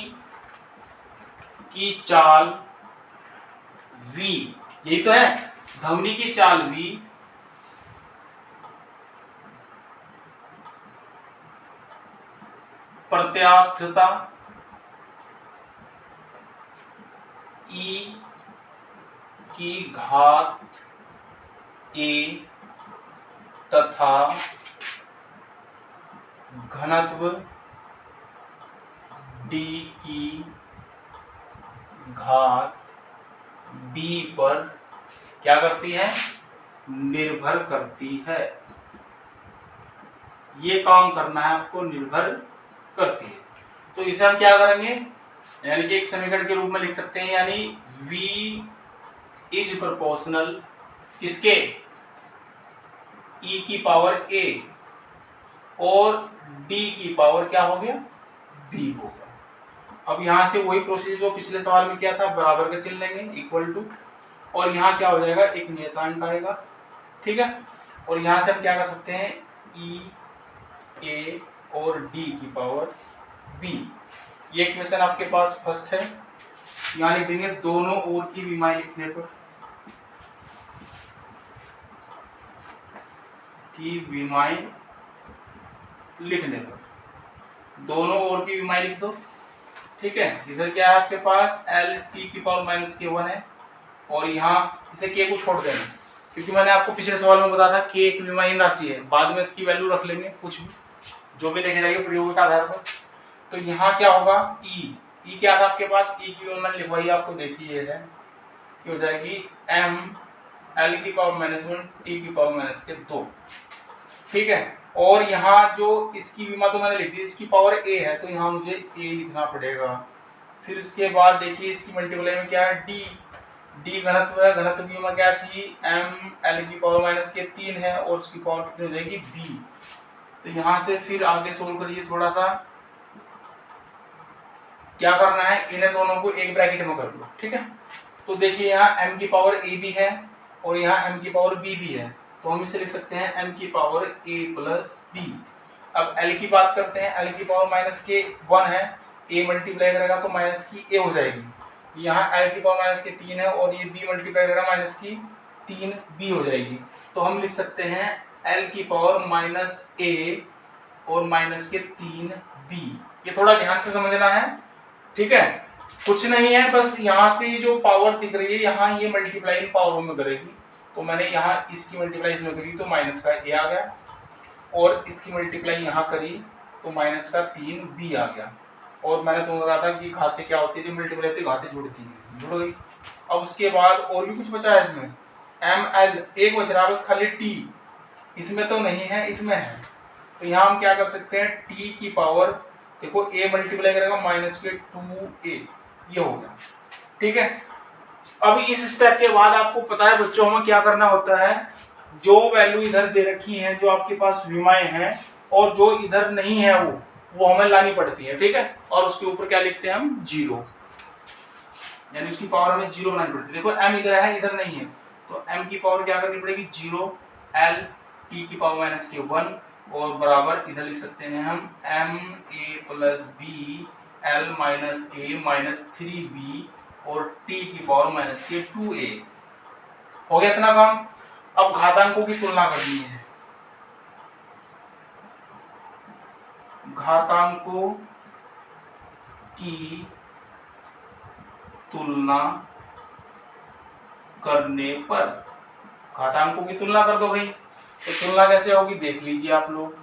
की चाल v, यही तो है, धमनी की चाल v प्रत्यास्थता e की घात a तथा घनत्व d की घात b पर क्या करती है, निर्भर करती है। ये काम करना है आपको, निर्भर करती है। तो इसे हम क्या करेंगे, यानी कि एक समीकरण के रूप में लिख सकते हैं, यानी v इज प्रोपोर्शनल किसके, e की पावर a और d की पावर क्या हो गया b होगा। अब यहां से वही प्रोसीजर जो पिछले सवाल में किया था, बराबर का चिन्ह लेंगे इक्वल टू, और यहाँ क्या हो जाएगा एक नियतांक आएगा। ठीक है, और यहाँ से हम क्या कर सकते हैं e a और d की पावर b, ये क्वेश्चन आपके पास फर्स्ट है। यहाँ लिख देंगे दोनों ओर की विमाएं लिखने पर, की विमाएं लिखने पर, दोनों ओर की विमाएं लिख दो। ठीक है, इधर क्या है आपके पास l t की पावर माइनस के 1 है, और यहाँ इसे k को छोड़ देना, क्योंकि मैंने आपको पिछले सवाल में बताया था k एक विमाहीन राशि है, बाद में इसकी वैल्यू रख लेंगे, कुछ भी जो भी देखे जाएगा प्रयोग के आधार पर। तो यहाँ क्या होगा e क्या था आपके पास, e की मैंने लिखवाई आपको, देखिए है कि हो जाएगी m l की पावर माइनस 1 t की पावर माइनस के 2। ठीक है, और यहाँ जो इसकी विमा तो मैंने लिख दी, इसकी पावर a है, तो यहाँ मुझे a लिखना पड़ेगा। फिर उसके बाद देखिए इसकी मल्टीप्लाई में क्या है d घनत्व है, घनत्व की विमा क्या थी m l की पावर माइनस के 3 है, और उसकी पावर कितनी हो जाएगी b। तो यहाँ से फिर आगे सोल्व करिए, थोड़ा सा क्या करना है, इन्हें दोनों को एक ब्रैकेट में कर लो। ठीक है, तो देखिए यहाँ m की पावर a भी है और यहाँ m की पावर b भी है, तो हम इसे लिख सकते हैं m की पावर a प्लस b। अब l की बात करते हैं, l की पावर माइनस के 1 है, a मल्टीप्लाई करेगा तो माइनस की a हो जाएगी। यहाँ l की पावर माइनस के 3 है और ये b मल्टीप्लाई करेगा माइनस की 3b हो जाएगी। तो हम लिख सकते हैं l की पावर माइनस a और माइनस के 3b। ये थोड़ा ध्यान से समझना है। ठीक है, कुछ नहीं है, बस यहाँ से जो पावर दिख रही है यहाँ ये मल्टीप्लाई इन पावरों में करेगी, तो मैंने यहाँ इसकी मल्टीप्लाई इसमें करी तो माइनस का a आ गया, और इसकी मल्टीप्लाई यहाँ करी तो माइनस का 3b आ गया। और मैंने तुमको बताया था कि घाते क्या होती है, जब मल्टीप्लाई होती है घाते जुड़ती है, जुड़ गई। अब उसके बाद और भी कुछ बचा है इसमें, ml एक बच रहा है बस खाली t, इसमें तो नहीं है, इसमें है। तो यहाँ हम क्या कर सकते हैं, t की पावर देखो a मल्टीप्लाई करेगा माइनस के 2a, ये हो गया। ठीक है, अब इस स्टेप के बाद आपको पता है बच्चों हमें क्या करना होता है, जो वैल्यू इधर दे रखी है, जो आपके पास विमाएं हैं और जो इधर नहीं है वो हमें लानी पड़ती है। ठीक है, और उसके ऊपर क्या लिखते हैं हम 0, यानी उसकी पावर हमें 0 बनानी पड़ती है। देखो m इधर है, इधर नहीं है, तो m की पावर क्या करनी पड़ेगी 0, l t की पावर माइनस के 1, और बराबर इधर लिख सकते हैं हम m a plus b l minus a minus 3b और t की पावर माइनस के 2a। हो गया इतना काम। अब घातांकों की तुलना करनी है, घातांकों की तुलना करने पर, घातांकों की तुलना कर दो भाई, तो तुलना कैसे होगी देख लीजिए आप लोग।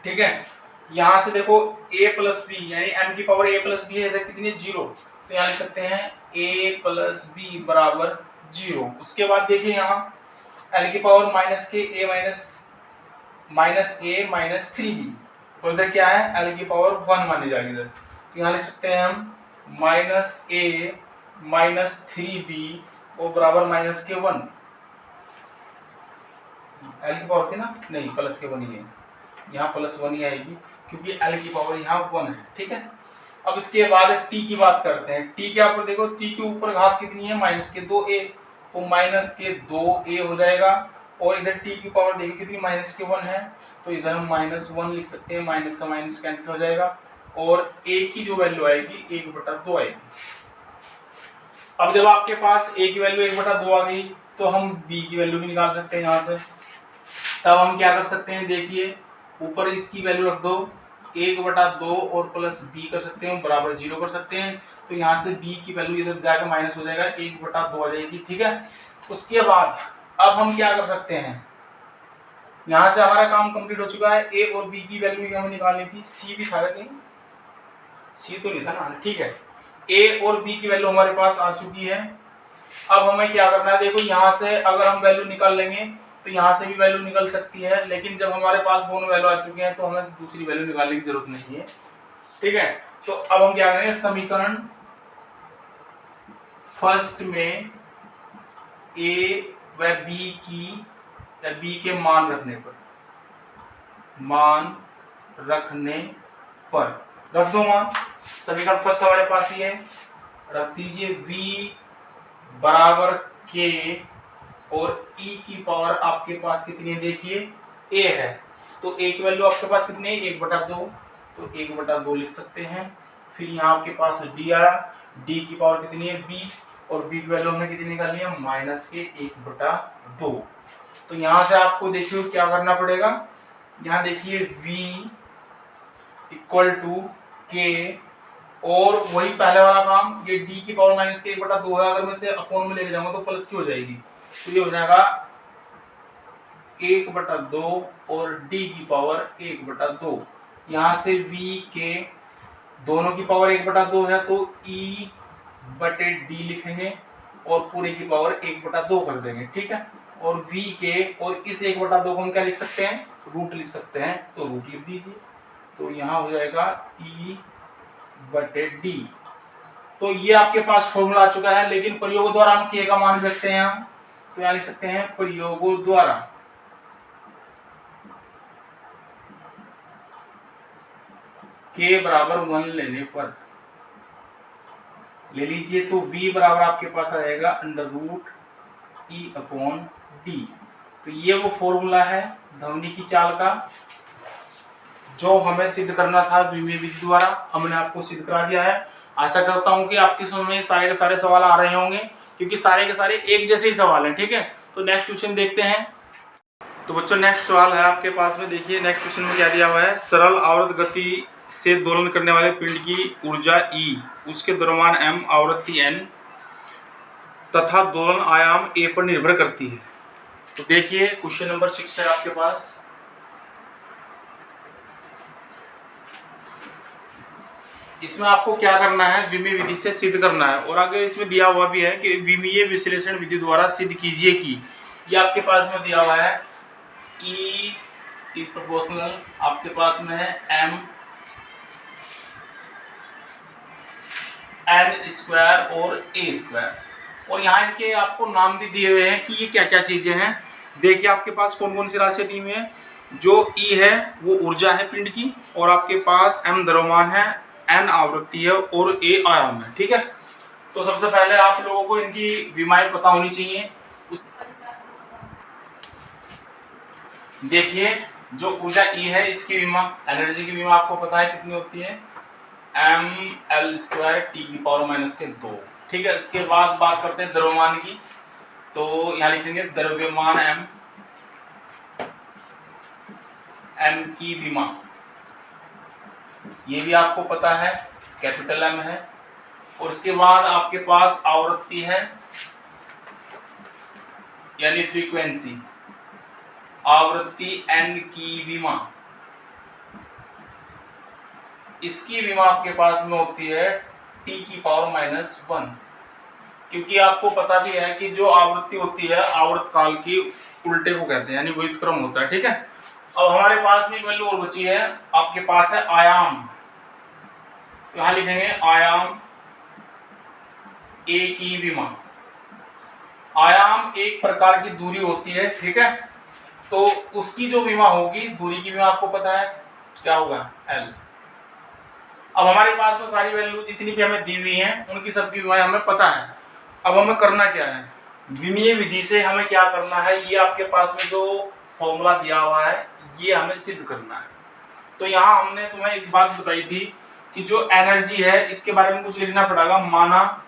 ठीक है, यहां से देखो a प्लस बी, यानी m की पावर a प्लस बी है, इधर कितनी है 0, तो यहाँ लिख सकते हैं a प्लस बी बराबर 0। उसके बाद देखिए यहाँ l की पावर माइनस के a माइनस 3b, और इधर क्या है l की पावर 1 मानी जाएगी इधर, तो यहाँ लिख सकते हैं हम माइनस a माइनस 3b और बराबर माइनस के 1। l की पावर थी ना, नहीं प्लस के 1 ही है, यहाँ प्लस 1 ही आएगी क्योंकि l की पावर यहाँ 1 है। ठीक है, अब इसके बाद t की बात करते हैं। t के ऊपर देखो, t के ऊपर घात कितनी है माइनस के 2a, तो माइनस के 2a हो जाएगा, और इधर t की पावर देखिए कितनी माइनस के 1 है, तो इधर हम माइनस 1 लिख सकते हैं, माइनस से माइनस कैंसिल हो जाएगा और a की जो वैल्यू आएगी 1/2 आएगी। अब जब आपके पास a की वैल्यू 1/2 आ गई तो हम b की वैल्यू भी निकाल सकते हैं यहाँ से। तब हम क्या कर सकते हैं, देखिए ऊपर इसकी वैल्यू रख दो 1/2 और प्लस b कर सकते हैं, बराबर 0 कर सकते हैं, तो यहाँ से b की वैल्यू इधर जाकर माइनस हो जाएगा, 1/2 आ जाएगी। ठीक है, उसके बाद अब हम क्या कर सकते हैं, यहाँ से हमारा काम कंप्लीट हो चुका है। a और b की वैल्यू हमें निकालनी थी, c भी था कहीं, c तो नहीं था ना। ठीक है, a और b की वैल्यू हमारे पास आ चुकी है। अब हमें क्या करना है, देखो यहाँ से अगर हम वैल्यू निकाल लेंगे तो यहाँ से भी वैल्यू निकल सकती है, लेकिन जब हमारे पास दोनों वैल्यू आ चुके हैं तो हमें दूसरी वैल्यू निकालने की जरूरत नहीं है। ठीक है, तो अब हम क्या करेंगे, समीकरण फर्स्ट में a व b की या b के मान रखने पर रख दो मान। समीकरण फर्स्ट हमारे पास ही है, रख दीजिए v बराबर k और e की पावर आपके पास कितनी है, देखिए a है, तो a की वैल्यू आपके पास कितनी है 1/2, तो 1/2 लिख सकते हैं। फिर यहाँ आपके पास d आया, d की पावर कितनी है b, और b की वैल्यू हमने कितनी निकाली है माइनस के 1/2। तो यहाँ से आपको देखिए क्या करना पड़ेगा, यहाँ देखिए v इक्वल टू k, और वही पहले वाला काम, ये d की पावर माइनस के 1/2 है, अगर मैं इसे अपॉन में लेके जाऊंगा तो प्लस की हो जाएगी, तो ये हो जाएगा 1/2 और d की पावर 1/2। यहाँ से v के दोनों की पावर 1/2 है तो e/d लिखेंगे और पूरे की पावर 1/2 कर देंगे। ठीक है, और v के और इस 1/2 को हम क्या लिख सकते हैं, रूट लिख सकते हैं, तो रूट लिख दीजिए, तो यहाँ हो जाएगा e/d। तो ये आपके पास फॉर्मूला आ चुका है, लेकिन प्रयोग द्वारा हम k का मान रखते हैं, हम तो यहाँ लिख सकते हैं प्रयोगों द्वारा k बराबर 1 लेने पर ले लीजिए, तो v बराबर आपके पास आएगा √e/d। तो ये वो फॉर्मूला है ध्वनि की चाल का, जो हमें सिद्ध करना था विमीय विधि द्वारा, हमने आपको सिद्ध करा दिया है। आशा करता हूँ कि आपके समझ में सारे के सारे सवाल आ रहे होंगे, क्योंकि सारे के सारे एक जैसे ही सवाल हैं। ठीक है, तो नेक्स्ट क्वेश्चन देखते हैं। तो बच्चों नेक्स्ट सवाल है आपके पास में, देखिए नेक्स्ट क्वेश्चन में क्या दिया हुआ है, सरल आवर्त गति से दोलन करने वाले पिंड की ऊर्जा E, उसके द्रव्यमान m, आवृत्ति n तथा दोलन आयाम a पर निर्भर करती है। तो देखिए क्वेश्चन नंबर 6 है आपके पास। इसमें आपको क्या करना है, विमीय विधि से सिद्ध करना है, और आगे इसमें दिया हुआ भी है कि विमीय विश्लेषण विधि द्वारा सिद्ध कीजिए कि, ये आपके पास में दिया हुआ है E प्रोपोर्शनल आपके पास में है m n² और a², और यहाँ इनके आपको नाम भी दिए हुए हैं कि ये क्या क्या चीजें हैं। देखिए आपके पास कौन कौन सी राशियां दी हुई हैं, जो E है वो ऊर्जा है पिंड की, और आपके पास m द्रव्यमान है, n आवृत्ति है और a आयाम है। ठीक है, तो सबसे पहले आप लोगों को इनकी विमाएं पता होनी चाहिए। देखिए जो ऊर्जा E है इसकी विमा, एनर्जी की विमा आपको पता है कितनी होती है, ml² (10⁻²). ठीक है, इसके बाद बात करते हैं द्रव्यमान की, तो यहाँ लिखेंगे द्रव्यमान m की विमा, ये भी आपको पता है कैपिटल M है, और इसके बाद आपके पास आवृत्ति है यानी फ्रीक्वेंसी, आवृत्ति n की विमा, इसकी विमा आपके पास में होती है t⁻⁻1। क्योंकि आपको पता भी है कि जो आवृत्ति होती है आवर्त काल की उल्टे को कहते हैं, यानी विपरीत क्रम होता है। ठीक है, अब हमारे पास में वैल्यू और बची है, आपके पास है आयाम। तो यहां लिखेंगे आयाम ए की विमा। आयाम एक प्रकार की दूरी होती है, ठीक है, तो उसकी जो विमा होगी, दूरी की विमा आपको पता है क्या होगा, एल। अब हमारे पास में सारी वैल्यू जितनी भी हमें दी हुई हैं उनकी सबकी विमा हमें पता है। अब हमें करना क्या है, विमीय विधि से हमें क्या करना है, ये आपके पास में जो फॉर्मूला दिया हुआ है ये हमें सिद्ध करना है। तो यहाँ हमने तुम्हें एक बात बताई थी कि जो एनर्जी है इसके बारे में कुछ लिखना पड़ेगा, माना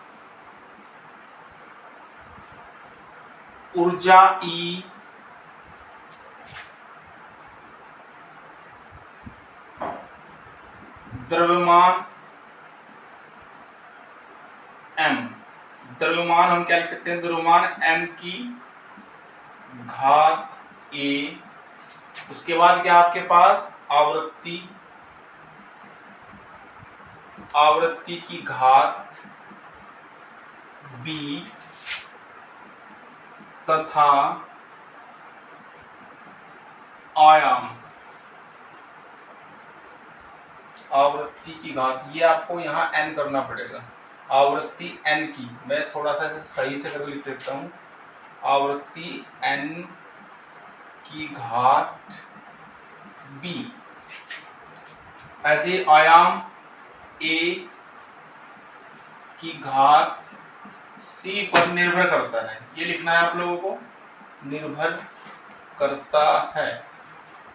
ऊर्जा ई द्रव्यमान m। द्रव्यमान हम क्या लिख सकते हैं, द्रव्यमान m की घात a। उसके बाद क्या आपके पास आवृत्ति, आवृत्ति की घात b तथा आयाम, आवृत्ति की घात, ये आपको यहाँ n करना पड़ेगा, आवृत्ति n की। मैं थोड़ा सा सही से करके लिख देता हूँ, आवृत्ति n की घात b, ऐसे आयाम a की घात c पर निर्भर करता है। ये लिखना है आप लोगों को, निर्भर करता है,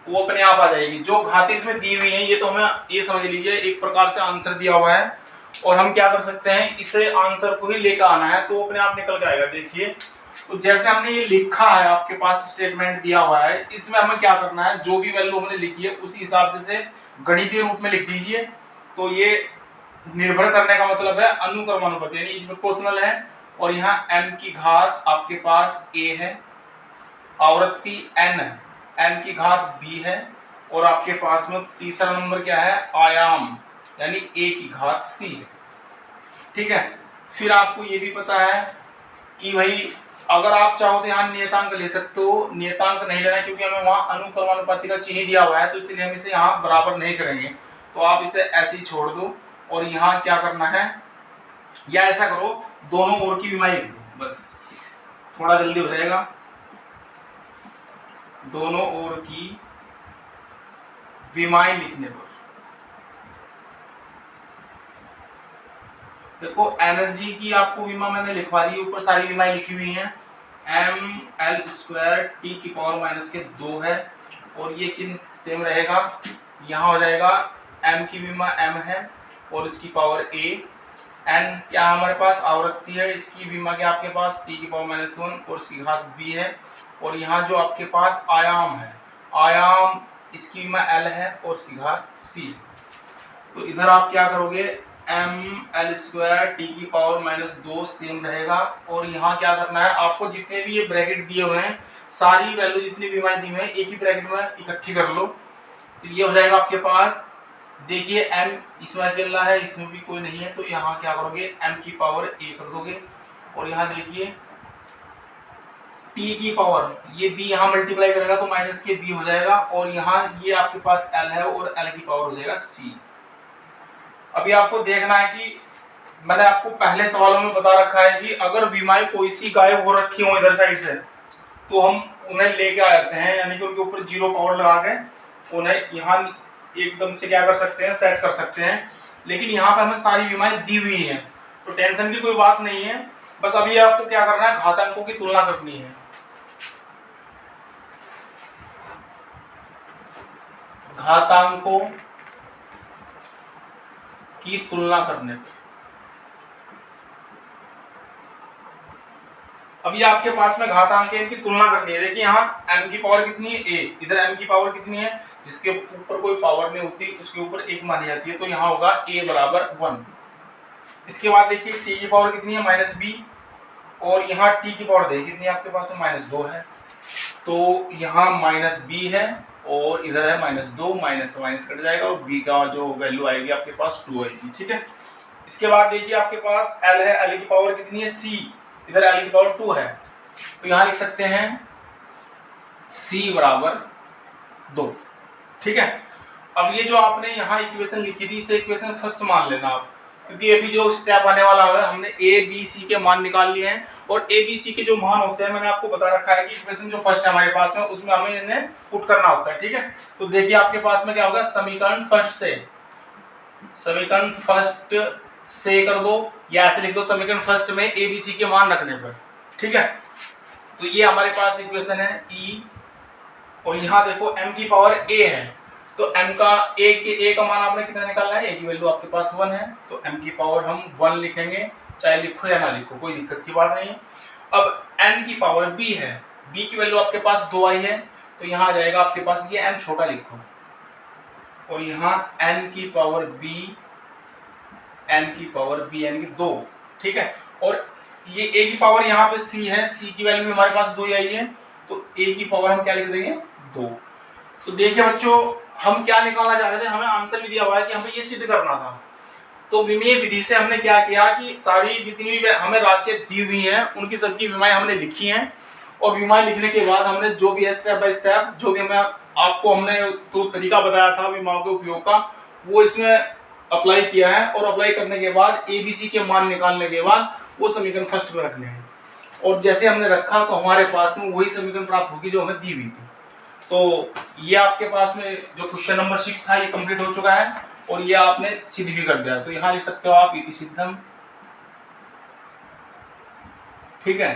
वो अपने आप आ जाएगी। जो घातें इसमें दी हुई हैं ये तो हमें ये समझ लीजिए एक प्रकार से आंसर दिया हुआ है, और हम क्या कर सकते हैं, इसे आंसर को ही लेकर आना है तो अपने आप निकल के आएगा। देखिए, तो जैसे हमने ये लिखा है, आपके पास स्टेटमेंट दिया हुआ है, इसमें हमें क्या करना है, जो भी वैल्यू हमने लिखी है उसी हिसाब से गणितीय रूप में लिख दीजिए। तो ये निर्भर करने का मतलब है अनुक्रमानुपाती, यानी इज प्रोपोर्शनल है। और यहाँ m की घात आपके पास a है, आवृत्ति n की घात b है, और आपके पास में तीसरा नंबर क्या है, आयाम, यानी a की घात c है। ठीक है, फिर आपको ये भी पता है कि भाई अगर आप चाहो तो यहाँ नियतांक ले सकते हो, नियतांक नहीं लेना क्योंकि हमें वहाँ अनुक्रमानुपाती का चिन्ह दिया हुआ है, तो इसलिए हम इसे यहाँ बराबर नहीं करेंगे। तो आप इसे ऐसे ही छोड़ दो, और यहाँ क्या करना है, या ऐसा करो दोनों ओर की विमाएं लिख दो, बस थोड़ा जल्दी हो जाएगा। दोनों ओर की विमाएं लिखने पर देखो, एनर्जी की आपको विमा मैंने लिखवा दी, ऊपर सारी विमाएं लिखी हुई हैं, ml² t की पावर माइनस के 2 है, और ये चिन्ह सेम रहेगा। यहाँ हो जाएगा m की विमा m है और इसकी पावर a, n क्या हमारे पास आवृत्ति है, इसकी विमा क्या आपके पास t की पावर माइनस 1 और इसकी घात b है। और यहाँ जो आपके पास आयाम है, आयाम इसकी विमा l है और इसकी घात c। तो इधर आप क्या करोगे, ml² t की पावर माइनस 2 सेम रहेगा, और यहाँ क्या करना है आपको, जितने भी ये ब्रैकेट दिए हुए हैं सारी वैल्यू जितनी भी विमाएं दी हुई हैं एक ही ब्रैकेट में इकट्ठी कर लो। तो ये हो जाएगा आपके पास, देखिए m इसमें अकेला है, इसमें भी कोई नहीं है, तो यहाँ क्या करोगे m की पावर a कर दोगे, और यहाँ देखिए t की पावर ये b यहाँ मल्टीप्लाई करेगा तो माइनस के b हो जाएगा, और यहाँ ये आपके पास l है और l की पावर हो जाएगा c। अभी आपको देखना है कि मैंने आपको पहले सवालों में बता रखा है कि अगर विमाएं कोई सी गायब हो रखी हो इधर साइड से तो हम उन्हें लेके आ जाते हैं, यानी कि उनके ऊपर 0 पावर लगा के उन्हें यहाँ एकदम से क्या कर सकते हैं, सेट कर सकते हैं। लेकिन यहाँ पे हमें सारी विमाएं दी हुई हैं तो टेंशन की कोई बात नहीं है, बस अभी आपको क्या करना है, घातांकों की तुलना करनी है। घातांकों की तुलना करने पर अभी आपके पास में घातांक है, इनकी तुलना करनी है। देखिए यहाँ m की पावर कितनी है, a, इधर m की पावर कितनी है, जिसके ऊपर कोई पावर नहीं होती उसके ऊपर 1 मानी जाती है, तो यहाँ होगा a बराबर 1। इसके बाद देखिए t की पावर कितनी है, माइनस b, और यहाँ t की पावर देखिए कितनी है आपके पास में, माइनस 2 है, तो यहाँ माइनस b है और इधर है माइनस 2, माइनस माइनस कट जाएगा और b का जो वैल्यू आएगी आपके पास 2 आएगी। ठीक है, इसके बाद देखिए आपके पास L है, L की पावर कितनी है C, इधर L की पावर 2 है, तो यहाँ लिख सकते हैं C बराबर 2। ठीक है, अब ये जो आपने यहाँ इक्वेशन लिखी थी इसे इक्वेशन फर्स्ट मान लेना आप, क्योंकि अभी जो स्टेप आने वाला है हमने A B C के मान निकाल लिए हैं, और A B C के जो मान होते हैं मैंने आपको बता रखा है कि इक्वेशन जो फर्स्ट है हमारे पास में उसमें हमें इन्हें पुट करना होता है। ठीक है, तो देखिए आपके पास में क्या होगा, समीकरण फर्स्ट से कर दो, या ऐसे लिख दो समीकरण फर्स्ट में A B C के मान रखने पर। ठीक है, तो ये हमारे पास इक्वेशन है E, और यहाँ देखो m की पावर a है, तो m का a का मान आपने कितना निकालना है, a की वैल्यू आपके पास 1 है, तो m की पावर हम 1 लिखेंगे, चाहे लिखो या ना लिखो कोई दिक्कत की बात नहीं है। अब n की पावर b है, b की वैल्यू आपके पास 2 आई है, तो यहाँ आ जाएगा आपके पास ये n छोटा लिखो, और यहाँ n की पावर b यानी कि 2। ठीक है, और ये a की पावर यहाँ पे c है, c की वैल्यू हमारे पास 2 आई है, तो a की पावर हम क्या लिख देंगे 2। तो देखिए बच्चों हम क्या निकालना चाह रहे थे, हमें आंसर भी दिया हुआ है कि हमें ये सिद्ध करना था। तो विमीय विधि से हमने क्या किया कि सारी जितनी भी हमें राशियां दी हुई हैं उनकी सबकी विमाएं हमने लिखी हैं, और विमाएं लिखने के बाद हमने जो भी स्टेप बाय स्टेप जो भी हमें आपको हमने तो तरीका बताया था विमाओं के उपयोग का वो इसमें अप्लाई किया है, और अप्लाई करने के बाद ABC के मान निकालने के बाद वो समीकरण फर्स्ट में रखने हैं, और जैसे हमने रखा तो हमारे पास में वही समीकरण प्राप्त होगी जो हमें दी हुई थी। तो ये आपके पास में जो क्वेश्चन नंबर 6 था ये कंप्लीट हो चुका है, और ये आपने सिद्ध भी कर दिया, तो यहाँ लिख सकते हो आप इति सिद्धम। ठीक है,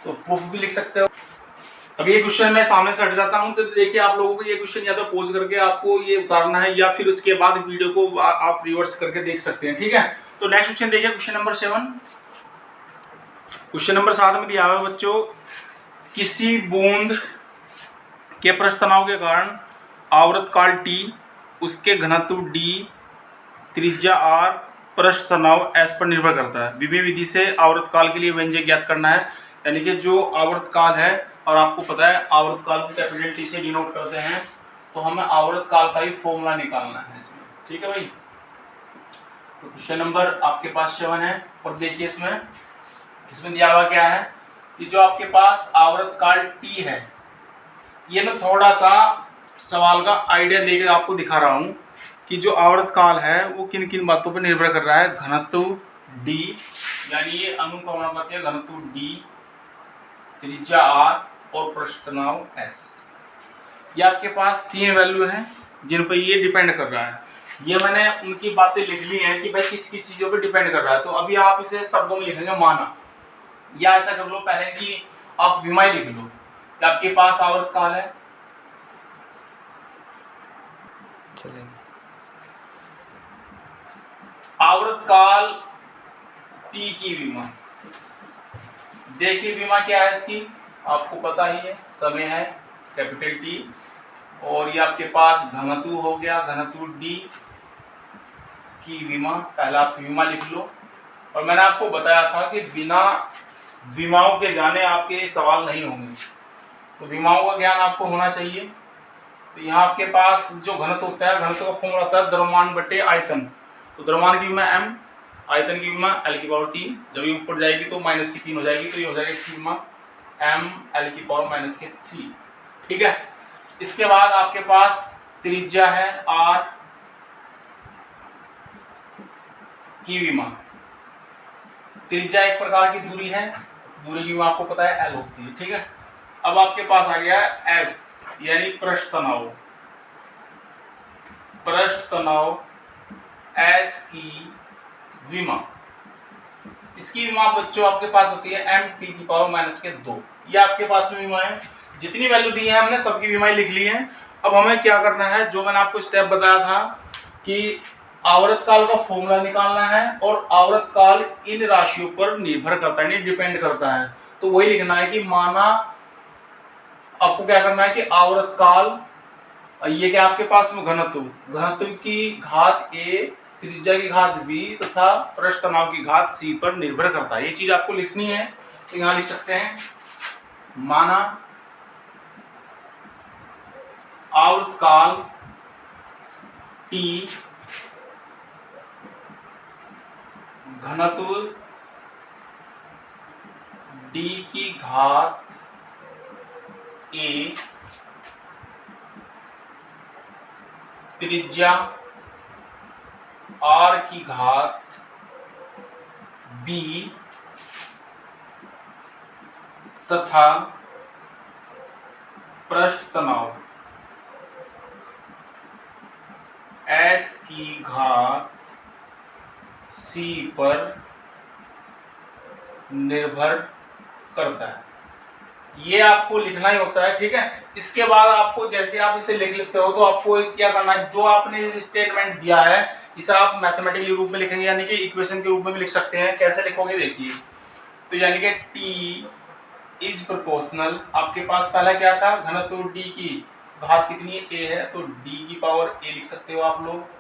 तो प्रूफ भी लिख सकते हो। अब ये क्वेश्चन मैं सामने से हट जाता हूँ, तो देखिए आप लोगों को ये क्वेश्चन या तो पोज करके आपको ये उतारना है, या फिर उसके बाद वीडियो को आप रिवर्स करके देख सकते हैं। ठीक है, तो नेक्स्ट क्वेश्चन देखिए क्वेश्चन नंबर 7। क्वेश्चन नंबर 7 में दिया हुआ है बच्चों, किसी बूंद के पृष्ठ तनाव के कारण आवर्तकाल T, उसके घनत्व D, त्रिज्या R, पृष्ठ तनाव S पर निर्भर करता है। विमीय विधि से आवर्तकाल के लिए व्यंजक ज्ञात करना है, यानी कि जो आवर्तकाल है, और आपको पता है आवर्तकाल को कैपिटल T से डिनोट करते हैं, तो हमें आवर्तकाल का ही फॉर्मूला निकालना है इसमें। ठीक है भाई, तो क्वेश्चन नंबर आपके पास 7 है, और देखिए इसमें दिया हुआ क्या है कि जो आपके पास आवर्तकाल T है, ये मैं थोड़ा सा सवाल का आइडिया देकर आपको दिखा रहा हूँ कि जो आवर्तकाल है वो किन किन बातों पर निर्भर कर रहा है। घनत्व D, यानी ये अनुक्रमण है, घनत्व D, त्रिज्या R और पृष्ठ तनाव S। ये आपके पास 3 वैल्यू हैं जिन पर ये डिपेंड कर रहा है। ये मैंने उनकी बातें लिख ली हैं कि भाई किस किस चीज़ों पर डिपेंड कर रहा है, तो अभी आप इसे शब्दों में लिखेंगे माना, या ऐसा कर लो पहले कि आप विमाएं लिख लो। आपके पास आवर्तकाल है, आवर्तकाल T की विमा, देखिए विमा क्या है इसकी आपको पता ही है, समय है कैपिटल T, और ये आपके पास घनत्व हो गया, घनत्व D की विमा, पहला आप विमा लिख लो। और मैंने आपको बताया था कि बिना विमाओं के जाने आपके सवाल नहीं होंगे, तो विमाओं का ज्ञान आपको होना चाहिए। तो यहाँ आपके पास जो घनत्व होता है, घनत्व का फॉर्मूला होता है द्रव्यमान बटे आयतन, तो द्रव्यमान की विमा m, आयतन की विमा L की पावर 3, जब ये ऊपर जाएगी तो माइनस की 3 हो जाएगी, तो ये हो जाएगी इसकी विमा m L की पावर माइनस के 3। ठीक है, इसके बाद आपके पास त्रिज्या है R की विमा, त्रिज्या एक प्रकार की दूरी है, दूरी की विमा आपको पता है L होती है। ठीक है, अब आपके पास आ गया है S, यानी पृष्ठ तनाव S की विमा। इसकी विमा बच्चों आपके पास होती है m t की पावर माइनस के 2। ये आपके पास में विमा है, जितनी वैल्यू दी है हमने सबकी विमाएं लिख ली हैं। अब हमें क्या करना है, जो मैंने आपको स्टेप बताया था कि आवर्तकाल का फॉर्मूला निकालना है, और आवर्तकाल इन राशियों पर निर्भर करता है, डिपेंड करता है, तो वही लिखना है कि माना आपको क्या करना है कि आवर्तकाल, ये क्या आपके पास में घनत्व की घात A, त्रिज्या की घात B तथा पृष्ठ तनाव की घात C पर निर्भर करता है। ये चीज आपको लिखनी है, तो यहाँ लिख सकते हैं माना आवर्तकाल T घनत्व d की घात a, त्रिज्या r की घात b तथा पृष्ठ तनाव s की घात c पर निर्भर करता है। ये आपको लिखना ही होता है, ठीक है। इसके बाद आपको जैसे आप इसे लिख लेते हो तो आपको क्या करना है, जो आपने स्टेटमेंट दिया है इसे आप मैथमेटिकली रूप में लिखेंगे, यानी कि इक्वेशन के रूप में भी लिख सकते हैं। कैसे लिखोगे देखिए, तो यानी कि t इज प्रोपोर्शनल, आपके पास पहला क्या था, घनत्व d की घात कितनी है, a है, तो d की पावर a लिख सकते हो आप लोग।